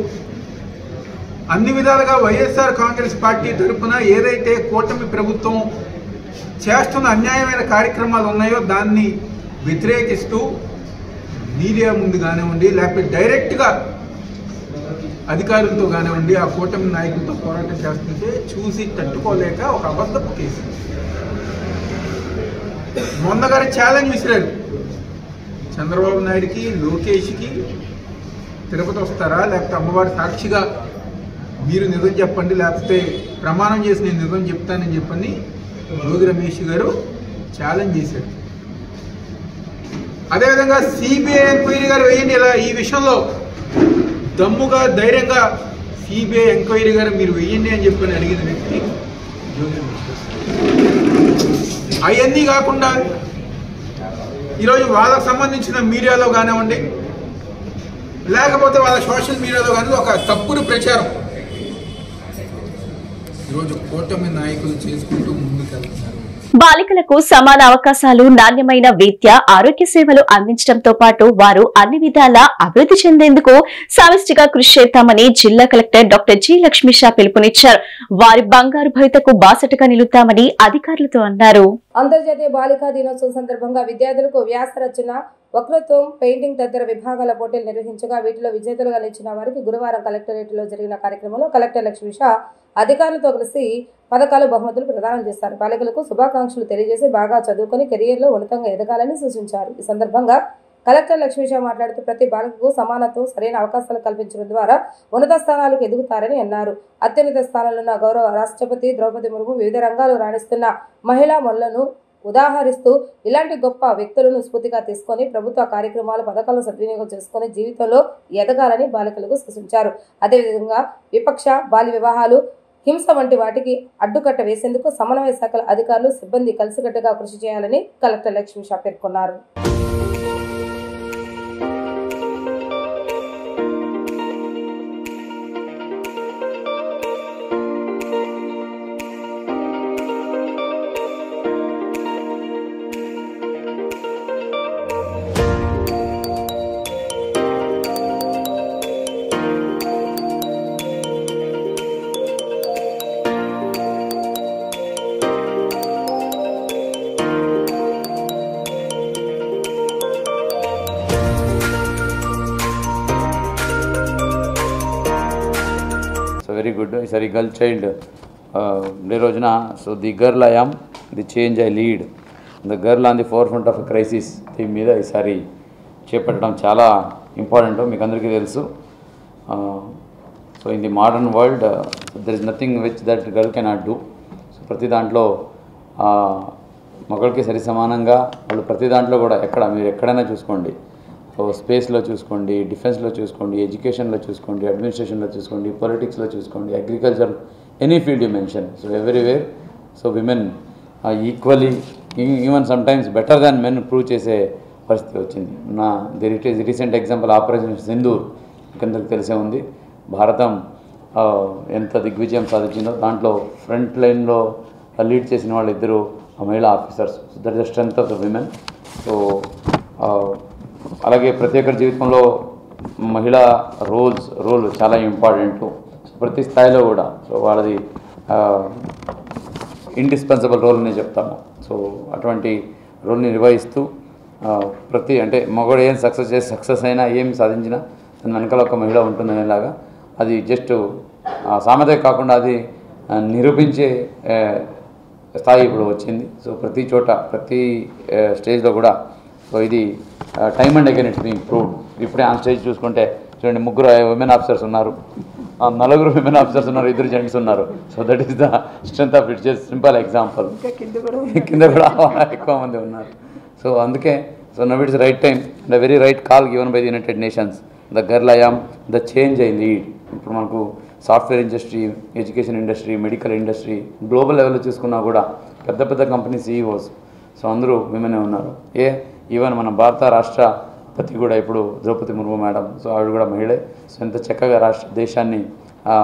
అన్ని విధాలుగా వైఎస్ఆర్ కాంగ్రెస్ పార్టీ తరఫున ఏదైతే కూటమి ప్రభుత్వం చేస్తున్న అన్యాయమైన కార్యక్రమాలు ఉన్నాయో దాన్ని వ్యతిరేకిస్తూ మీడియా ముందు కానివ్వండి, లేకపోతే డైరెక్ట్గా అధికారులతో కానివ్వండి ఆ కూటమి నాయకులతో పోరాటం చేస్తుంటే చూసి తట్టుకోలేక ఒక అబద్ధపు కేసు మొన్నగారు ఛాలెంజ్ విసిరారు. చంద్రబాబు నాయుడికి, లోకేష్కి తిరుపతి వస్తారా, లేకపోతే అమ్మవారి సాక్షిగా మీరు నిజం చెప్పండి, లేకపోతే ప్రమాణం చేసి నేను నిజం చెప్తానని చెప్పని జోగి రమేష్ గారు ఛాలెంజ్ చేశారు. అదేవిధంగా సిబిఐ ఎంక్వైరీ గారు వేయండి, ఇలా ఈ విషయంలో దమ్ముగా ధైర్యంగా సిబిఐ ఎంక్వైరీ గారు మీరు వేయండి అని చెప్పని అడిగిన వ్యక్తి జోగి రమేష్ గారు. అవన్నీ కాకుండా ఈరోజు వాళ్ళకు సంబంధించిన మీడియాలో కానివ్వండి, లేకపోతే వాళ్ళ సోషల్ మీడియాలో కానీ ఒక తప్పుడు ప్రచారం ఈరోజు కూటమి నాయకులు చేసుకుంటూ ముందుకెళ్తున్నారు. బాలికలకు సమాన అవకాశాలు, నాణ్యమైన విద్య, ఆరోగ్య సేవలు అందించడంతో పాటు వారు అన్ని విధాలా అభివృద్ధి చెందేందుకు సమిష్టిగా కృషి చేద్దామని జిల్లా కలెక్టర్ డాక్టర్ జి లక్ష్మీషా పిలుపునిచ్చారు. వారి బంగారు భవితకు బాసటగా నిలుద్దామని అధికారులతో అన్నారు. అంతర్జాతీయ బాలికా దినోత్సవం సందర్భంగా విద్యార్థులకు వ్యాస రచన, వక్తృత్వం, పెయింటింగ్ తదితర విభాగాల పోటీలు నిర్వహించగా వీటిలో విజేతలుగా నిలిచిన వారికి గురువారం కలెక్టరేట్లో జరిగిన కార్యక్రమంలో కలెక్టర్ లక్ష్మీషా అధికారులతో కలిసి పథకాలు, బహుమతులు ప్రదానం చేశారు. బాలికలకు శుభాకాంక్షలు తెలియజేసి బాగా చదువుకొని కెరియర్లో ఉన్నతంగా ఎదగాలని సూచించారు. ఈ సందర్భంగా కలెక్టర్ లక్ష్మీషా మాట్లాడుతూ ప్రతి బాలికకు సమానత్వం, సరైన అవకాశాలు కల్పించడం ద్వారా ఉన్నత స్థానాలకు ఎదుగుతారని అన్నారు. అత్యున్నత స్థానంలో ఉన్న గౌరవ రాష్ట్రపతి ద్రౌపది ముర్ము వివిధ రంగాల్లో రాణిస్తున్న మహిళా మనులను ఉదాహరిస్తూ ఇలాంటి గొప్ప వ్యక్తులను స్ఫూర్తిగా తీసుకొని ప్రభుత్వ కార్యక్రమాలు, పథకాలను సద్వినియోగం చేసుకుని జీవితంలో ఎదగాలని బాలికలకు సూచించారు. అదేవిధంగా విపక్ష, బాల్య వివాహాలు, హింస వంటి వాటికి అడ్డుకట్ట వేసేందుకు సమన్వయ శాఖల అధికారులు, సిబ్బంది కలిసికట్టుగా కృషి చేయాలని కలెక్టర్ లక్ష్మీషా పేర్కొన్నారు. Very good. It's a girl child. Nirojana. So the girl I am, the change I lead. The girl on the forefront of a crisis. Theme మీద ఈసారి చేపట్టడం చాలా ఇంపార్టెంట్, మీకు అందరికీ తెలుసు. So in the modern world there is nothing which that girl cannot do. So ప్రతి దాంట్లో మగళ్ళకి సరి సమానంగా వాళ్ళు ప్రతి దాంట్లో కూడా మీరు ఎక్కడైనా చూసుకోండి, సో స్పేస్లో చూసుకోండి, డిఫెన్స్లో చూసుకోండి, ఎడ్యుకేషన్లో చూసుకోండి, అడ్మినిస్ట్రేషన్లో చూసుకోండి, పొలిటిక్స్లో చూసుకోండి, agriculture, any field you mention. So everywhere so women equally, even sometimes better than men prove చేసే పరిస్థితి వచ్చింది. రీసెంట్ ఎగ్జాంపుల్ ఆపరేషన్ సింధూర్ కిందకి తెలిసే ఉంది. భారతం ఎంత దిగ్విజయం సాధించిందో దాంట్లో ఫ్రంట్ లైన్లో లీడ్ చేసిన వాళ్ళు ఇద్దరు మహిళా officers. So that is the strength of the women. So అలాగే ప్రతి ఒక్కరి జీవితంలో మహిళా రోల్ చాలా ఇంపార్టెంట్ ప్రతి స్థాయిలో కూడా. సో వాళ్ళది ఇండిస్పెన్సిబుల్ రోల్ అని చెప్తాము. సో అటువంటి రోల్ని నిర్వహిస్తూ ప్రతి అంటే మగవాడు ఏం సక్సెస్ అయినా ఏం సాధించినా దాని వెనకాల ఒక మహిళ ఉంటుందనేలాగా అది జస్ట్ సామెత కాకుండా అది నిరూపించే స్థాయి ఇప్పుడు వచ్చింది. సో ప్రతి చోట ప్రతి స్టేజ్లో కూడా సో ఇది time and again it's being proved. ఇప్పుడే ఆ స్టేజ్ చూసుకుంటే చూడండి, 3 విమెన్ ఆఫీసర్స్ ఉన్నారు, 4 విమెన్ ఆఫీసర్స్ ఉన్నారు, 2 జెంట్స్ ఉన్నారు. So that is the strength of it's just simple example. కింద కూడా ఎక్కువ మంది ఉన్నారు. సో అందుకే so now it's right time, the very right call given by the United nations. The girl I am, the change I lead. ఇప్పుడు మనకు software industry, education industry, medical industry, global లెవెల్లో చూసుకున్నా కూడా పెద్ద పెద్ద కంపెనీ సీఈఓస్ సో అందరూ విమెనే ఉన్నారు. Even మన భారత రాష్ట్రపతి కూడా ఇప్పుడు ద్రౌపది ముర్ము మేడం, సో ఆవిడ కూడా మహిళే. సో ఎంత చక్కగా దేశాన్ని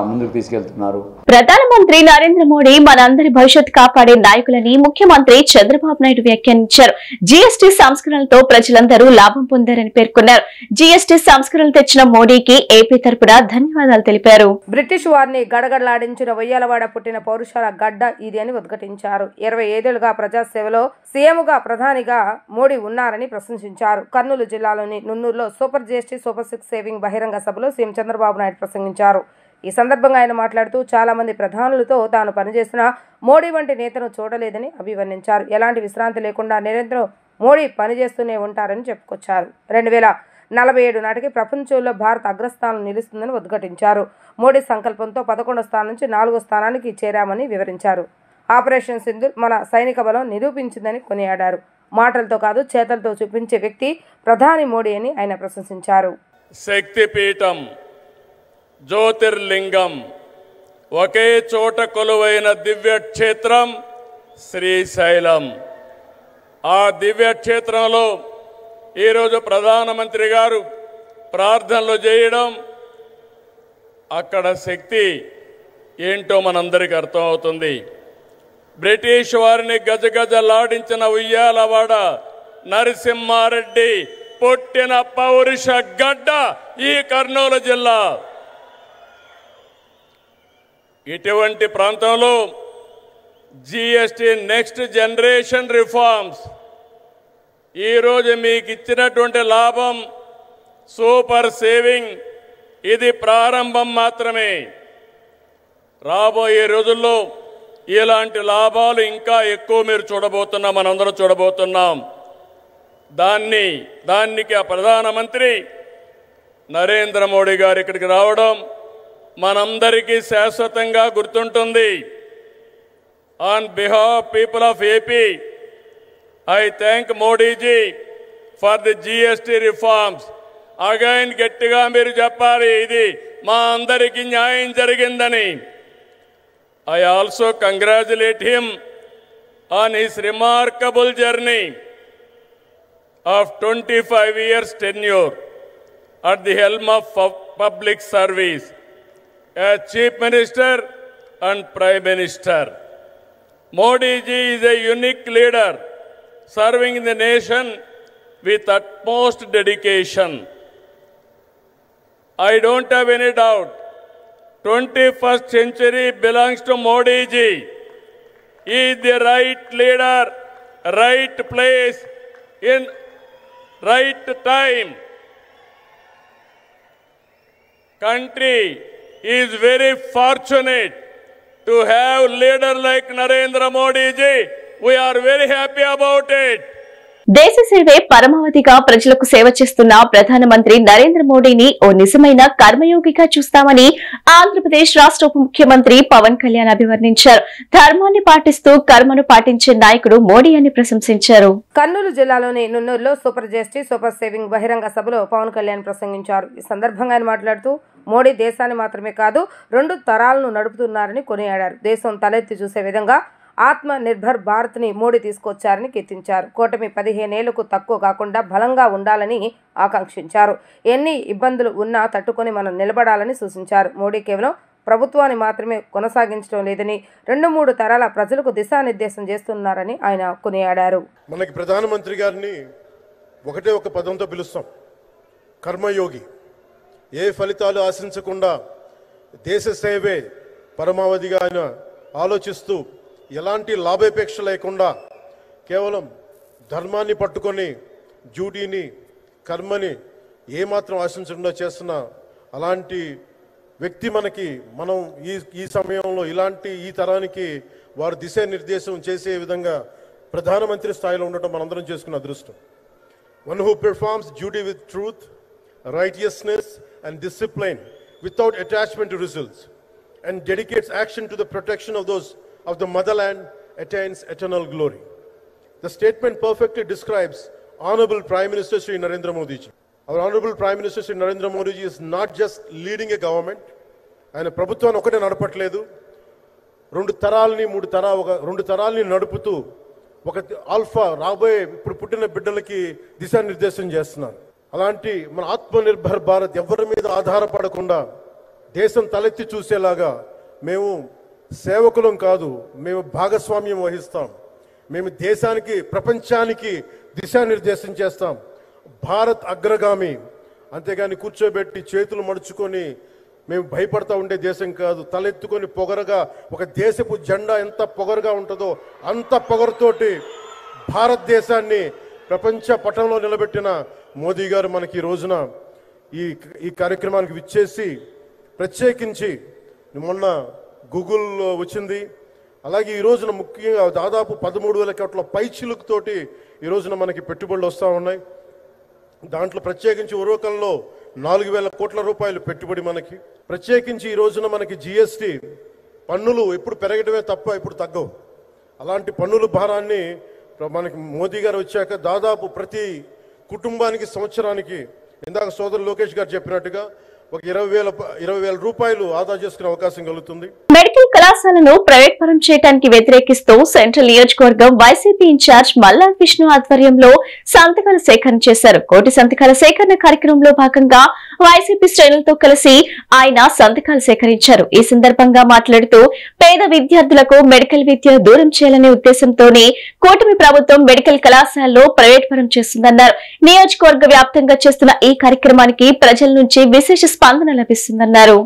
ముందుకు తీసుకెళ్తున్నారు. ప్రధానమంత్రి నరేంద్ర మోడీ మనందరి భవిష్యత్తు కాపాడే నాయకులని ముఖ్యమంత్రి చంద్రబాబు నాయుడు వ్యాఖ్యానించారు. జీఎస్టీ సంస్కరణలతో ప్రజలందరూ లాభం పొందారని పేర్కొన్నారు. జీఎస్టీ సంస్కరణలు తెచ్చిన మోడీకి ఏపీ తరపున ధన్యవాదాలు తెలిపారు. బ్రిటిష్ వారిని గడగడలాడించిన ఉయ్యాలవాడ పుట్టిన పౌరుషాల గడ్డ ఇది అని ఉద్ఘాటించారు. 25 ఏళ్లుగా ప్రజాసేవలో సీఎంగా ప్రధానిగా మోడీ ఉన్నారని ప్రశంసించారు. కర్నూలు జిల్లాలోని నున్నూరులో సూపర్ జీఎస్టీ సూపర్ 6 సేవింగ్ బహిరంగ సభలో సీఎం చంద్రబాబు నాయుడు ప్రసంగించారు. ఈ సందర్భంగా ఆయన మాట్లాడుతూ చాలా మంది ప్రధానులతో తాను పనిచేసిన మోడీ వంటి నేతను చూడలేదని అభివర్ణించారు. ఎలాంటి విశ్రాంతి లేకుండా నిరంతరం మోడీ పనిచేస్తూనే ఉంటారని చెప్పుకొచ్చారు. 2047 నాటికి ప్రపంచంలో భారత్ అగ్రస్థానం నిలుస్తుందని ఉద్ఘాటించారు. మోడీ సంకల్పంతో 11వ స్థానం నుంచి 4వ స్థానానికి చేరామని వివరించారు. ఆపరేషన్ సింధూర్ మన సైనిక బలం నిరూపించిందని కొనియాడారు. మాటలతో కాదు చేతలతో చూపించే వ్యక్తి ప్రధాని మోడీ అని ఆయన ప్రశంసించారు. శక్తిపీఠం, జ్యోతిర్లింగం, ఒకే చోట కొలువైన దివ్యక్షేత్రం శ్రీశైలం. ఆ దివ్యక్షేత్రంలో ఈరోజు ప్రధానమంత్రి గారు ప్రార్థనలు చేయడం, అక్కడ శక్తి ఏంటో మనందరికీ అర్థమవుతుంది. బ్రిటిష్ వారిని గజగజలాడించిన ఉయ్యాలవాడ నరసింహారెడ్డి పుట్టిన పౌరుష గడ్డ ఈ కర్నూలు జిల్లా. ఇటువంటి ప్రాంతంలో జీఎస్టీ నెక్స్ట్ జనరేషన్ రిఫార్మ్స్ ఈరోజు మీకు ఇచ్చినటువంటి లాభం సూపర్ సేవింగ్, ఇది ప్రారంభం మాత్రమే. రాబోయే రోజుల్లో ఇలాంటి లాభాలు ఇంకా ఎక్కువ మీరు చూడబోతున్నాం, మనందరం చూడబోతున్నాం. దానికి ఆ ప్రధానమంత్రి నరేంద్ర మోడీ గారు ఇక్కడికి రావడం మనందరికీ శాశ్వతంగా గుర్తుంటుంది. On behalf people of AP, I thank Modiji for the GST reforms. Again గట్టిగా మీరు చెప్పాలి, ఇది మా అందరికీ న్యాయం జరిగిందని. I also congratulate him on his remarkable journey of 25 years tenure at the helm of public service as Chief Minister and Prime Minister. Modi ji is a unique leader serving the nation with utmost dedication. I don't have any doubt 21st century belongs to Modi ji. He is the right leader, right place, in right time. Country is very fortunate to have leader like Narendra Modi ji. We are very happy about it. దేశ సేవే పరమావధిగా ప్రజలకు సేవ చేస్తున్న ప్రధానమంత్రి నరేంద్ర మోడీని ఓ నిజమైన కర్మయోగిగా చూస్తామని ఆంధ్రప్రదేశ్ రాష్ట్ర ఉప ముఖ్యమంత్రి పవన్ కళ్యాణ్ అభివర్ణించారు. ధర్మాన్ని పాటిస్తూ కర్మను పాటించే నాయకుడు మోడీ అని ప్రశంసించారు. కర్నూలు జిల్లాలోని నున్నూరులో సూపర్ జీఎస్టీ సూపర్ సేవింగ్ బహిరంగ సభలో పవన్ కళ్యాణ్ ప్రసంగించారు. ఈ సందర్భంగా ఆయన మాట్లాడుతూ మోడీ దేశాన్ని మాత్రమే కాదు 2 తరాలను నడుపుతున్నారని కొనియాడారు. దేశం తలెత్తి చూసే విధంగా ఆత్మ నిర్భర్ భారత్ని మోడీ తీసుకొచ్చారని కీర్తించారు. కూటమి 15 ఏళ్లకు తక్కువ కాకుండా బలంగా ఉండాలని ఆకాంక్షించారు. ఎన్ని ఇబ్బందులు ఉన్నా తట్టుకొని మనం నిలబడాలని సూచించారు. మోడీ కేవలం ప్రభుత్వాన్ని మాత్రమే కొనసాగించడం లేదని 2-3 తరాల ప్రజలకు దిశానిర్దేశం చేస్తున్నారని ఆయన కొనియాడారు. మనకి ప్రధానమంత్రి గారిని ఒకటే ఒక పదంతో పిలుస్తాం, కర్మయోగి. ఏ ఫలితాలు ఆశించకుండా దేశ సేవే పరమావధిగా ఆయన ఆలోచిస్తూ ఎలాంటి లాభాపేక్ష లేకుండా కేవలం ధర్మాన్ని పట్టుకొని డ్యూటీని కర్మని ఏమాత్రం ఆశించకుండా చేస్తున్న అలాంటి వ్యక్తి మనం ఈ సమయంలో ఈ తరానికి వారు దిశానిర్దేశం చేసే విధంగా ప్రధానమంత్రి స్థాయిలో ఉండటం మనందరం చేసుకున్న అదృష్టం. One who performs duty with truth, righteousness and discipline without attachment to results and dedicates action to the protection of the motherland attains eternal glory. The statement perfectly describes Honorable Prime Minister Shri Narendra Modi ji. Our Honorable Prime Minister Shri Narendra Modi ji is not just leading a government, ఆయన ప్రభుత్వాన్ని ఒకటే నడపట్లేదు, రెండు తరాలని నడుపుతూ ఒక alpha రాబోయే ఇప్పుడు పుట్టిన బిడ్డలకి దిశానిర్దేశం చేస్తున్నారు. అలాంటి మన ఆత్మనిర్భర్ భారత్ ఎవరి మీద ఆధారపడకుండా దేశం తలెత్తి చూసేలాగా మేము సేవకులం కాదు, మేము భాగస్వామ్యం వహిస్తాం. మేము దేశానికి ప్రపంచానికి దిశానిర్దేశం చేస్తాం. భారత్ అగ్రగామి, అంతేగాని కూర్చోబెట్టి చేతులు మడుచుకొని మేము భయపడతా ఉండే దేశం కాదు. తలెత్తుకొని పొగరగా ఒక దేశపు జెండా ఎంత పొగరుగా ఉంటుందో అంత పొగరుతోటి భారతదేశాన్ని ప్రపంచ పటంలో నిలబెట్టిన మోదీ గారు మనకి ఈ రోజున ఈ కార్యక్రమానికి విచ్చేసి, ప్రత్యేకించి మొన్న గూగుల్లో వచ్చింది, అలాగే ఈ రోజున ముఖ్యంగా దాదాపు 13,000 కోట్ల పైచిలుకుతోటి ఈ రోజున మనకి పెట్టుబడులు వస్తూ ఉన్నాయి. దాంట్లో ప్రత్యేకించి ఉరవకంలో 4,000 కోట్ల రూపాయలు పెట్టుబడి మనకి. ప్రత్యేకించి ఈ రోజున మనకి జిఎస్టీ పన్నులు ఎప్పుడు పెరగడమే తప్ప ఇప్పుడు తగ్గవు. అలాంటి పన్నుల భారాన్ని మనకి మోదీ గారు వచ్చాక దాదాపు ప్రతి కుటుంబానికి సంవత్సరానికి, ఇందాక సోదరు లోకేష్ గారు చెప్పినట్టుగా, ఒక 20,000 రూపాయలు ఆదా చేసుకునే అవకాశం కలుగుతుంది. మెడికల్ కళాశాలను ప్రైవేట్ పరం చేయడానికి వ్యతిరేకిస్తూ సెంట్రల్ నియోజకవర్గం వైసీపీ ఇన్ఛార్జ్ మల్లార్ విష్ణు ఆధ్వర్యంలో సంతకాల సేకరణ చేశారు. కోటి సంతకాల సేకరణ కార్యక్రమంలో భాగంగా వైసీపీ శ్రేణులతో కలిసి ఆయన సంతకాలు సేకరించారు. ఈ సందర్భంగా మాట్లాడుతూ పేద విద్యార్థులకు మెడికల్ విద్య దూరం చేయాలనే ఉద్దేశంతోనే కూటమి ప్రభుత్వం మెడికల్ కళాశాలలో ప్రైవేట్ పరం చేస్తుందన్నారు. నియోజకవర్గ వ్యాప్తంగా చేస్తున్న ఈ కార్యక్రమానికి ప్రజల నుంచి విశేష స్పందన లభిస్తుందన్నారు.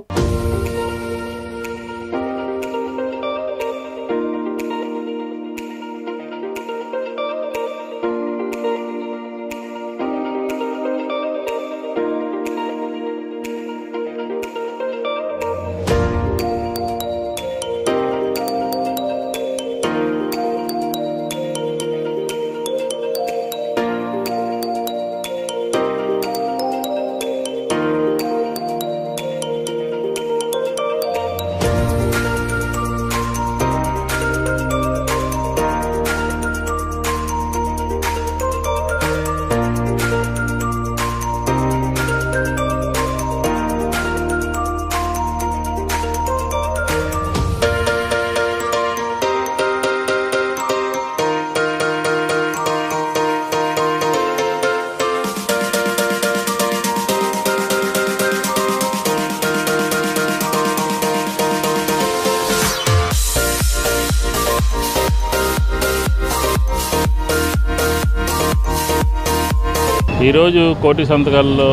ఈరోజు కోటి సంతకాల్లో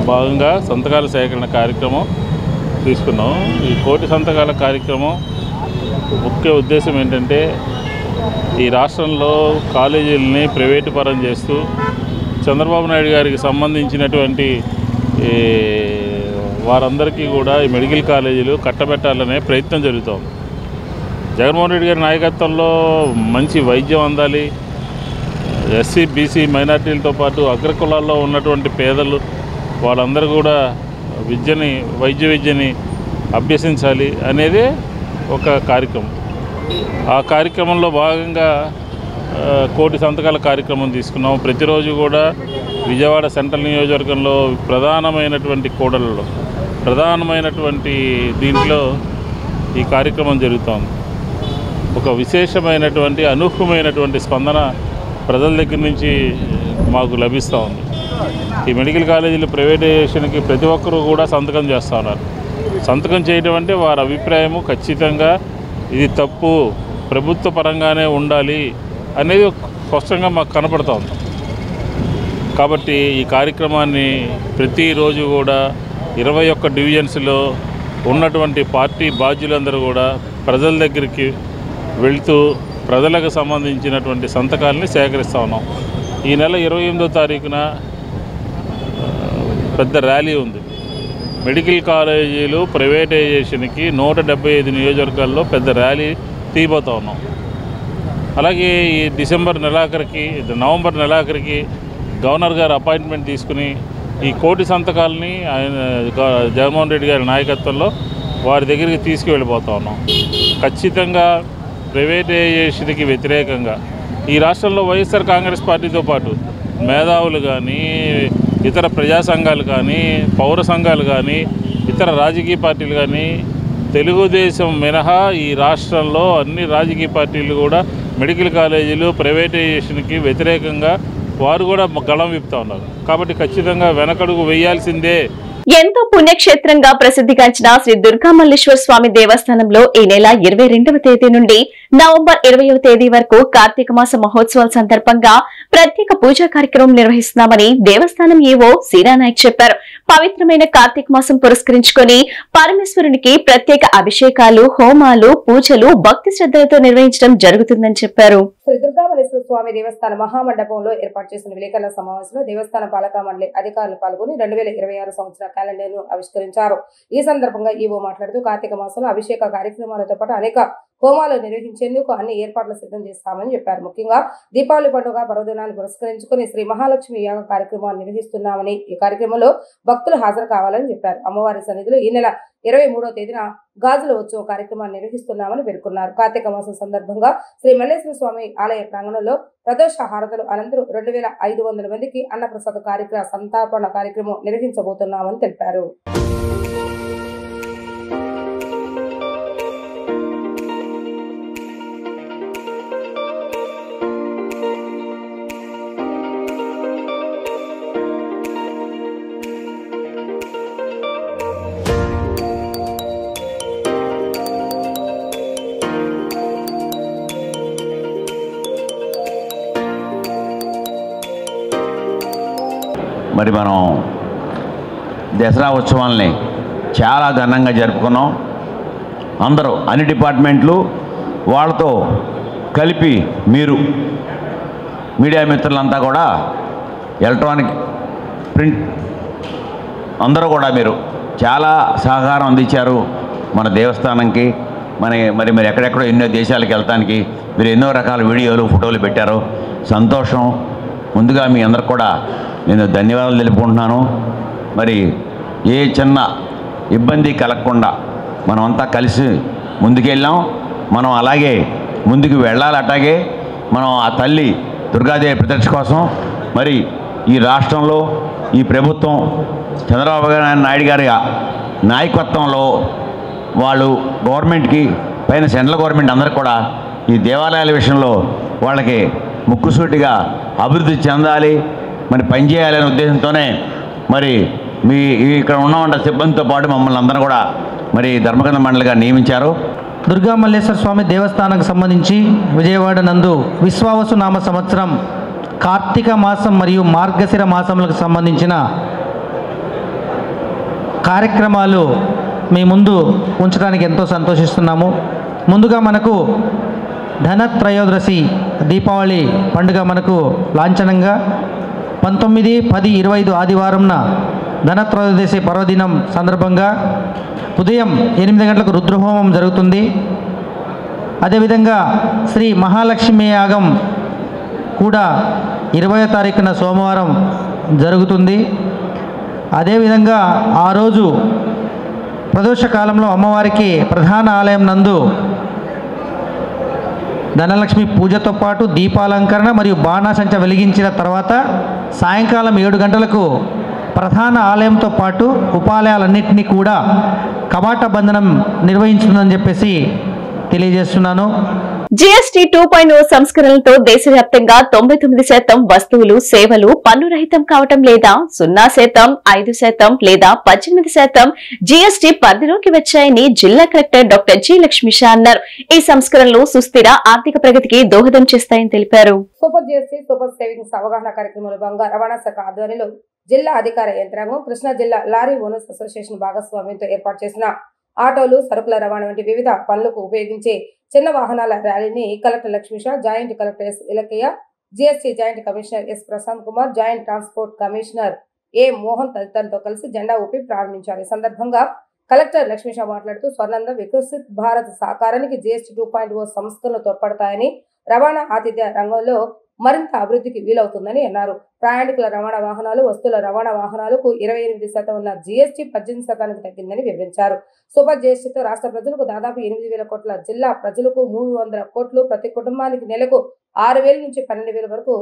భాగంగా సంతకాల సేకరణ కార్యక్రమం తీసుకున్నాం. ఈ కోటి సంతకాల కార్యక్రమం ముఖ్య ఉద్దేశం ఏంటంటే, ఈ రాష్ట్రంలో కాలేజీలని ప్రైవేటు పరం చేస్తూ చంద్రబాబు నాయుడు గారికి సంబంధించినటువంటి వారందరికీ కూడా ఈ మెడికల్ కాలేజీలు కట్టబెట్టాలనే ప్రయత్నం జరుగుతోంది. జగన్మోహన్ రెడ్డి గారి నాయకత్వంలో మంచి వైద్యం అందాలి, ఎస్సీ బీసీ మైనార్టీలతో పాటు అగ్రకులాల్లో ఉన్నటువంటి పేదలు వాళ్ళందరూ కూడా వైద్య విద్యని అభ్యసించాలి అనేదే ఒక కార్యక్రమం. ఆ కార్యక్రమంలో భాగంగా కోటి సంతకాల కార్యక్రమం తీసుకున్నాము. ప్రతిరోజు కూడా విజయవాడ సెంట్రల్ నియోజకవర్గంలో ప్రధానమైనటువంటి కూడలలో దీంట్లో ఈ కార్యక్రమం జరుగుతోంది. ఒక విశేషమైనటువంటి అనూహ్యమైనటువంటి స్పందన ప్రజల దగ్గర నుంచి మాకు లభిస్తూ ఉంది. ఈ మెడికల్ కాలేజీల ప్రైవేటైజేషన్కి ప్రతి ఒక్కరూ కూడా సంతకం చేస్తూ ఉన్నారు. సంతకం చేయడం అంటే వారి అభిప్రాయము ఖచ్చితంగా ఇది తప్పు, ప్రభుత్వ పరంగానే ఉండాలి అనేది స్పష్టంగా మాకు కనపడుతోంది. కాబట్టి ఈ కార్యక్రమాన్ని ప్రతిరోజు కూడా 21 డివిజన్స్లో ఉన్నటువంటి పార్టీ బాధ్యులందరూ కూడా ప్రజల దగ్గరికి వెళ్తూ ప్రజలకు సంబంధించినటువంటి సంతకాలని సేకరిస్తూ ఉన్నాం. ఈ నెల 28వ తారీఖున పెద్ద ర్యాలీ ఉంది. మెడికల్ కాలేజీలు ప్రైవేటైజేషన్కి 175 నియోజకవర్గాల్లో పెద్ద ర్యాలీ తీయబోతూ ఉన్నాం. అలాగే ఈ నవంబర్ నెలాఖరికి గవర్నర్ గారు అపాయింట్మెంట్ తీసుకుని ఈ కోటి సంతకాలని ఆయన జగన్మోహన్ రెడ్డి గారి నాయకత్వంలో వారి దగ్గరికి తీసుకువెళ్ళిపోతూ ఉన్నాం. ఖచ్చితంగా ప్రైవేటైజేషన్కి వ్యతిరేకంగా ఈ రాష్ట్రంలో వైఎస్ఆర్ కాంగ్రెస్ పార్టీతో పాటు మేధావులు కానీ, ఇతర ప్రజా సంఘాలు కానీ, పౌర సంఘాలు కానీ, ఇతర రాజకీయ పార్టీలు కానీ, తెలుగుదేశం మినహా ఈ రాష్ట్రంలో అన్ని రాజకీయ పార్టీలు కూడా మెడికల్ కాలేజీలు ప్రైవేటైజేషన్కి వ్యతిరేకంగా వారు కూడా గళం విప్పుతూ ఉన్నారు. కాబట్టి ఖచ్చితంగా వెనకడుగు వేయాల్సిందే. ఎంతో పుణ్యక్షేత్రంగా ప్రసిద్ధిగాంచిన శ్రీ దుర్గామల్లేశ్వర స్వామి దేవస్థానంలో ఈ నెల 22వ తేదీ నుండి నవంబర్ 20వ తేదీ వరకు కార్తీక మాస మహోత్సవాల సందర్భంగా ప్రత్యేక పూజా కార్యక్రమం నిర్వహిస్తున్నామని దేవస్థానం ఈవో సీరానాయక్ చెప్పారు. పవిత్రమైన కార్తీక మాసం పురస్కరించుకుని పరమేశ్వరునికి ప్రత్యేక అభిషేకాలు, హోమాలు, పూజలు భక్తి శ్రద్ధలతో నిర్వహించడం జరుగుతుందని చెప్పారు. శ్రీ దుర్గామల్లేశ్వర స్వామి దేవస్థాన మహామండపంలో ఏర్పాటు చేసిన విలేకరుల సమావేశంలో దేవస్థాన పాలక మండలి అధికారులు పాల్గొని 2026 సంవత్సర క్యాలెండర్ ను ఆవిష్కరించారు. ఈ సందర్భంగా ఈవో మాట్లాడుతూ కార్తీక మాసంలో అభిషేక కార్యక్రమాలతో పాటు అనేక హోమాలు నిర్వహించేందుకు అన్ని ఏర్పాట్లు సిద్ధం చేస్తామని చెప్పారు. ముఖ్యంగా దీపావళి పండుగ పర్వదినాన్ని పురస్కరించుకుని శ్రీ మహాలక్ష్మి యాగ కార్యక్రమాన్ని నిర్వహిస్తున్నామని, ఈ కార్యక్రమంలో భక్తులు హాజరు కావాలని చెప్పారు. అమ్మవారి సన్నిధిలో ఈ నెల 23వ తేదీన గాజుల ఉత్సవ కార్యక్రమాన్ని నిర్వహిస్తున్నామని పేర్కొన్నారు. కార్తీక మాసం సందర్భంగా శ్రీ మల్లేశ్వర స్వామి ఆలయ ప్రాంగణంలో ప్రదోష హారతులు అనంతరం 2500 మందికి అన్నప్రసాద కార్యక్రమ సంతాపన కార్యక్రమం నిర్వహించబోతున్నామని తెలిపారు. మరి మనం దసరా ఉత్సవాల్ని చాలా ఘనంగా జరుపుకున్నాం. అందరూ అన్ని డిపార్ట్మెంట్లు వాళ్ళతో కలిపి మీరు మీడియా మిత్రులంతా కూడా ఎలక్ట్రానిక్, ప్రింట్ అందరూ కూడా మీరు చాలా సహకారం అందించారు మన దేవస్థానంకి. మరి ఎక్కడెక్కడో ఎన్నో దేశాలకు వెళ్తానికి మీరు ఎన్నో రకాల వీడియోలు, ఫోటోలు పెట్టారు. సంతోషం. ముందుగా మీ అందరికి కూడా నేను ధన్యవాదాలు తెలుపుకుంటున్నాను. మరి ఏ చిన్న ఇబ్బంది కలగకుండా మనమంతా కలిసి ముందుకెళ్ళాం. మనం అలాగే ముందుకు వెళ్ళాలి. అట్లాగే మనం ఆ తల్లి దుర్గాదేవి ప్రత్యక్ష కోసం మరి ఈ రాష్ట్రంలో ఈ ప్రభుత్వం చంద్రబాబు నాయుడు గారి నాయకత్వంలో వాళ్ళు గవర్నమెంట్కి పైన సెంట్రల్ గవర్నమెంట్ అందరూ కూడా ఈ దేవాలయాల విషయంలో వాళ్ళకి ముక్కుసూటిగా అభివృద్ధి చెందాలి, మరి పనిచేయాలనే ఉద్దేశంతోనే మరి ఇక్కడ ఉన్న సిబ్బందితో పాటు మమ్మల్ని అందరూ కూడా మరి ధర్మకర్త మండలిగా నియమించారు. దుర్గామల్లేశ్వర స్వామి దేవస్థానానికి సంబంధించి విజయవాడ నందు విశ్వావసు నామ సంవత్సరం కార్తీక మాసం మరియు మార్గశిర మాసములకు సంబంధించిన కార్యక్రమాలు మీ ముందు ఉంచడానికి ఎంతో సంతోషిస్తున్నాము. ముందుగా మనకు ధనత్రయోదశి దీపావళి పండుగ మనకు లాంఛనంగా 19, 10, 25 ఆదివారంన ధనత్రయోదశి పర్వదినం సందర్భంగా ఉదయం 8 గంటలకు రుద్రహోమం జరుగుతుంది. అదేవిధంగా శ్రీ మహాలక్ష్మి యాగం కూడా 20వ తారీఖున సోమవారం జరుగుతుంది. అదేవిధంగా ఆ రోజు ప్రదోష కాలంలో అమ్మవారికి ప్రధాన ఆలయం నందు ధనలక్ష్మి పూజతో పాటు దీపాలంకరణ మరియు బాణాసంచ వెలిగించిన తర్వాత సాయంకాలం 7 గంటలకు ప్రధాన ఆలయంతో పాటు ఉపాలయాలన్నింటినీ కూడా కవాట బంధనం నిర్వహించుతుందని చెప్పేసి తెలియజేస్తున్నాను. జీఎస్టీ 2.0 సంస్కరణలతో దేశవ్యాప్తంగా 99% వస్తువులు, సేవలు పన్ను రహితం కావటం లేదా 0%, 5% లేదా 18% జీఎస్టీ పరిధిలోకి వచ్చాయని జిల్లా కలెక్టర్ డాక్టర్ జి లక్ష్మీషా అన్నారు. ఈ సంస్కరణలు సుస్థిర ఆర్థిక ప్రగతికి దోహదం చేస్తాయని తెలిపారు. సూపర్ జీఎస్టీ సూపర్ సేవింగ్స్ అవగాహన కార్యక్రమంలో భాగంగా రవాణా శాఖ ఆధ్వర్యంలో జిల్లా అధికార యంత్రాంగం, కృష్ణా జిల్లా లారీ ఓనర్స్ అసోసియేషన్ భాగస్వామ్యంతో ఏర్పాటు చేసిన ఆటోలు, సరుకుల రవాణా వంటి వివిధ పనులకు ఉపయోగించే చిన్న వాహనాల ర్యాలీని collector Lakshmisha, joint collector S Ilakayya, GST joint commissioner S Prashant Kumar, joint transport commissioner A Mohan తదితరులతో కలిసి జెండా ఊపి ప్రారంభించారు. ఈ సందర్భంగా కలెక్టర్ లక్ష్మీషా మాట్లాడుతూ స్వర్ణాంధ్ర వికసిత్ భారత్ సాకారానికి జీఎస్టీ 2.0 సంస్కరణలు తోడ్పడతాయని, రవాణా ఆతిథ్య రంగంలో మరింత అభివృద్ధికి వీలవుతుందని అన్నారు. ప్రయాణికుల రవాణా వాహనాలు, వస్తువుల రవాణా వాహనాలకు 28% ఉన్న జీఎస్టీ 18% తగ్గిందని వివరించారు. సూపర్ జీఎస్టీతో రాష్ట్ర ప్రజలకు దాదాపు 8,000 కోట్ల, జిల్లా ప్రజలకు 300 కోట్లు, ప్రతి కుటుంబానికి నెలకు 6,000 నుంచి 12,000 వరకు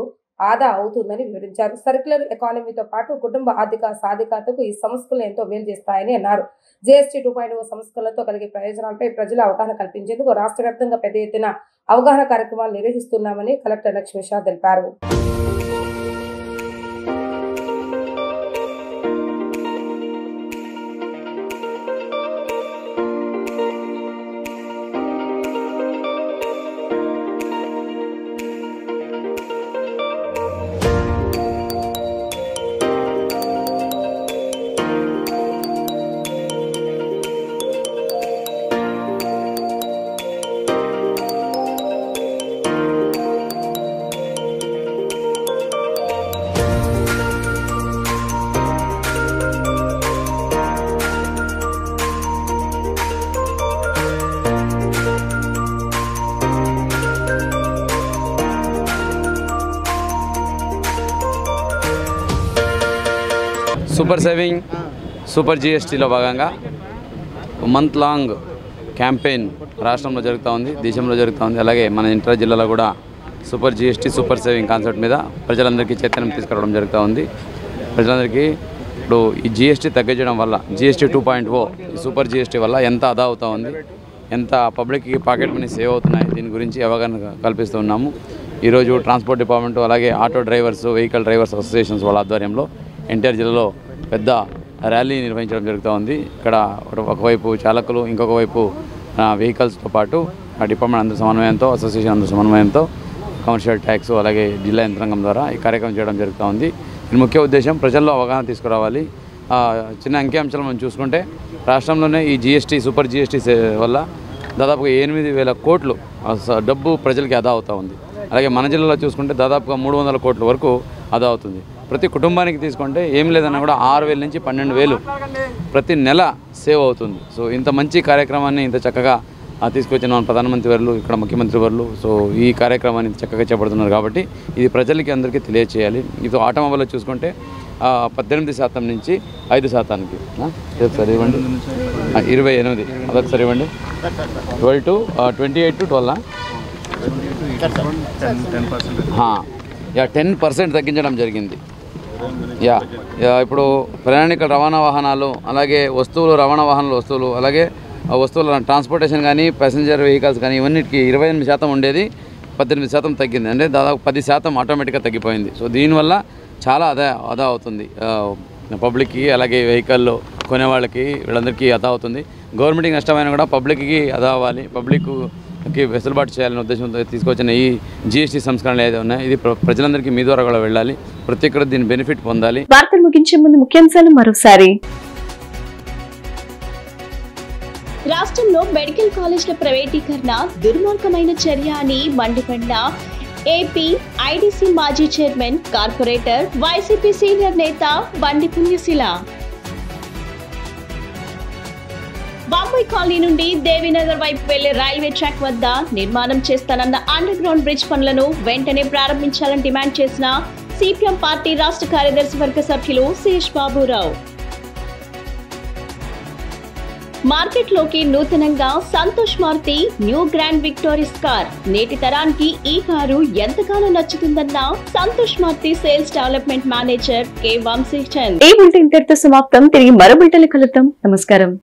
ఆదా అవుతుందని వివరించారు. సర్క్యులర్ ఎకానమీతో పాటు కుటుంబ ఆర్థిక సాధికారతకు ఈ సంస్కరణలు ఎంతో మేలు చేస్తాయని అన్నారు. జీఎస్టీ 2.0 సంస్కరణలతో కలిగే ప్రయోజనాలపై ప్రజలు అవగాహన కల్పించేందుకు రాష్ట్ర వ్యాప్తంగా పెద్ద ఎత్తున అవగాహన కార్యక్రమాలు నిర్వహిస్తున్నామని కలెక్టర్ లక్ష్మీషా తెలిపారు. సూపర్ సేవింగ్ సూపర్ జీఎస్టీలో భాగంగా మంత్ లాంగ్ క్యాంపెయిన్ రాష్ట్రంలో జరుగుతూ ఉంది, దేశంలో జరుగుతూ ఉంది. అలాగే మన ఇంటర్ జిల్లాలో కూడా super GST super saving concept మీద ప్రజలందరికీ చైతన్యం తీసుకురావడం జరుగుతూ ఉంది. ప్రజలందరికీ ఇప్పుడు ఈ జీఎస్టీ తగ్గించడం వల్ల, జీఎస్టీ 2.0 సూపర్ జీఎస్టీ వల్ల ఎంత ఆదా అవుతూ ఉంది, ఎంత పబ్లిక్కి పాకెట్ మనీ సేవ్ అవుతున్నాయి, దీని గురించి అవగాహన కల్పిస్తూ ఉన్నాము. ఈరోజు ట్రాన్స్పోర్ట్ డిపార్ట్మెంట్, అలాగే auto drivers, vehicle drivers associations వాళ్ళ ఆధ్వర్యంలో ఎన్టీఆర్ జిల్లాలో పెద్ద ర్యాలీ నిర్వహించడం జరుగుతూ ఉంది. ఇక్కడ ఒకవైపు చాలకులు, ఇంకొక వైపు వెహికల్స్తో పాటు ఆ డిపార్ట్మెంట్ అందరి సమన్వయంతో, అసోసియేషన్ అందరి సమన్వయంతో, కమర్షియల్ ట్యాక్స్ అలాగే జిల్లా యంత్రాంగం ద్వారా ఈ కార్యక్రమం చేయడం జరుగుతూ ఉంది. దీని ముఖ్య ఉద్దేశం ప్రజల్లో అవగాహన తీసుకురావాలి. చిన్న అంకిఅంశాలు మనం చూసుకుంటే రాష్ట్రంలోనే ఈ జీఎస్టీ సూపర్ జీఎస్టీ వల్ల దాదాపుగా 8,000 కోట్లు డబ్బు ప్రజలకి ఆదా అవుతూ ఉంది. అలాగే మన జిల్లాలో చూసుకుంటే దాదాపుగా 300 కోట్ల వరకు ఆదా అవుతుంది. ప్రతి కుటుంబానికి తీసుకుంటే ఏం లేదన్నా కూడా 6,000 నుంచి 12,000 ప్రతి నెల సేవ్ అవుతుంది. సో ఇంత మంచి కార్యక్రమాన్ని ఇంత చక్కగా తీసుకొచ్చిన మన ప్రధానమంత్రి వర్లు, ఇక్కడ ముఖ్యమంత్రి వర్లు సో ఈ కార్యక్రమాన్ని చక్కగా చేపడుతున్నారు కాబట్టి ఇది ప్రజలకి అందరికీ తెలియచేయాలి. ఇది ఆటోమొబైల్లో చూసుకుంటే 18% నుంచి 5%కి సరే ఇవ్వండి, 28 అదొకసారి ఇవ్వండి, 12 to 28 to 12 10% తగ్గించడం జరిగింది. ఇప్పుడు ప్రయాణికుల రవాణా వాహనాలు, అలాగే రవాణా వాహనాల వస్తువులు, అలాగే వస్తువుల ట్రాన్స్పోర్టేషన్ కానీ, ప్యాసింజర్ వెహికల్స్ కానీ ఇవన్నిటికీ 28% ఉండేది 18% తగ్గింది. అంటే దాదాపు 10% ఆటోమేటిక్గా తగ్గిపోయింది. సో దీనివల్ల చాలా ఆదా అవుతుంది పబ్లిక్కి, అలాగే వెహికల్లో కొనేవాళ్ళకి, వీళ్ళందరికీ ఆదా అవుతుంది. గవర్నమెంట్కి నష్టమైన కూడా పబ్లిక్కి ఆదా అవ్వాలి, పబ్లిక్కి వెసులుబాటు చేయాలనే ఉద్దేశంతో తీసుకొచ్చిన ఈ జీఎస్టీ సంస్కరణలు ఏదైతే ఉన్నాయో ఇది ప్రజలందరికీ మీ ద్వారా కూడా వెళ్ళాలి, ప్రతి ఒక్కరు దీని బెనిఫిట్ పొందాలి. వార్తలు ముగించే ముందు ముఖ్యాంశాలు మరోసారి. రాష్ట్రంలో మెడికల్ కాలేజ్ల ప్రైవేటీకరణ దుర్మార్గమైన చర్య అని మండిపడిన ఏపీ ఐడీసీ మాజీ చైర్మన్, కార్పొరేటర్, వైసీపీ సీనియర్ నేత బండి పుణ్యశీల. బాంబే కాలనీ నుండి దేవీనగర్ వైపు వెళ్లే రైల్వే ట్రాక్ వద్ద నిర్మాణం చేస్తానన్న అండర్ గ్రౌండ్ బ్రిడ్జ్ పనులను వెంటనే ప్రారంభించాలని డిమాండ్ చేసిన సిపిఎం పార్టీ రాష్ట్ర కార్యదర్శి వర్గ సభ్యులు శేష్ బాబురావు. మార్కెట్లోకి నూతనంగా Santosh Maruti new grand Victoris car. నేటి తరానికి ఈ కారు ఎంతగానో నచ్చుతుందన్న Santosh Maruti sales development manager K Vamshichand. ఈ బులెటిన్ ఇంతటితో సమాప్తం. తిరిగి మరో బులెటిన్లో కలుద్దాం. నమస్కారం.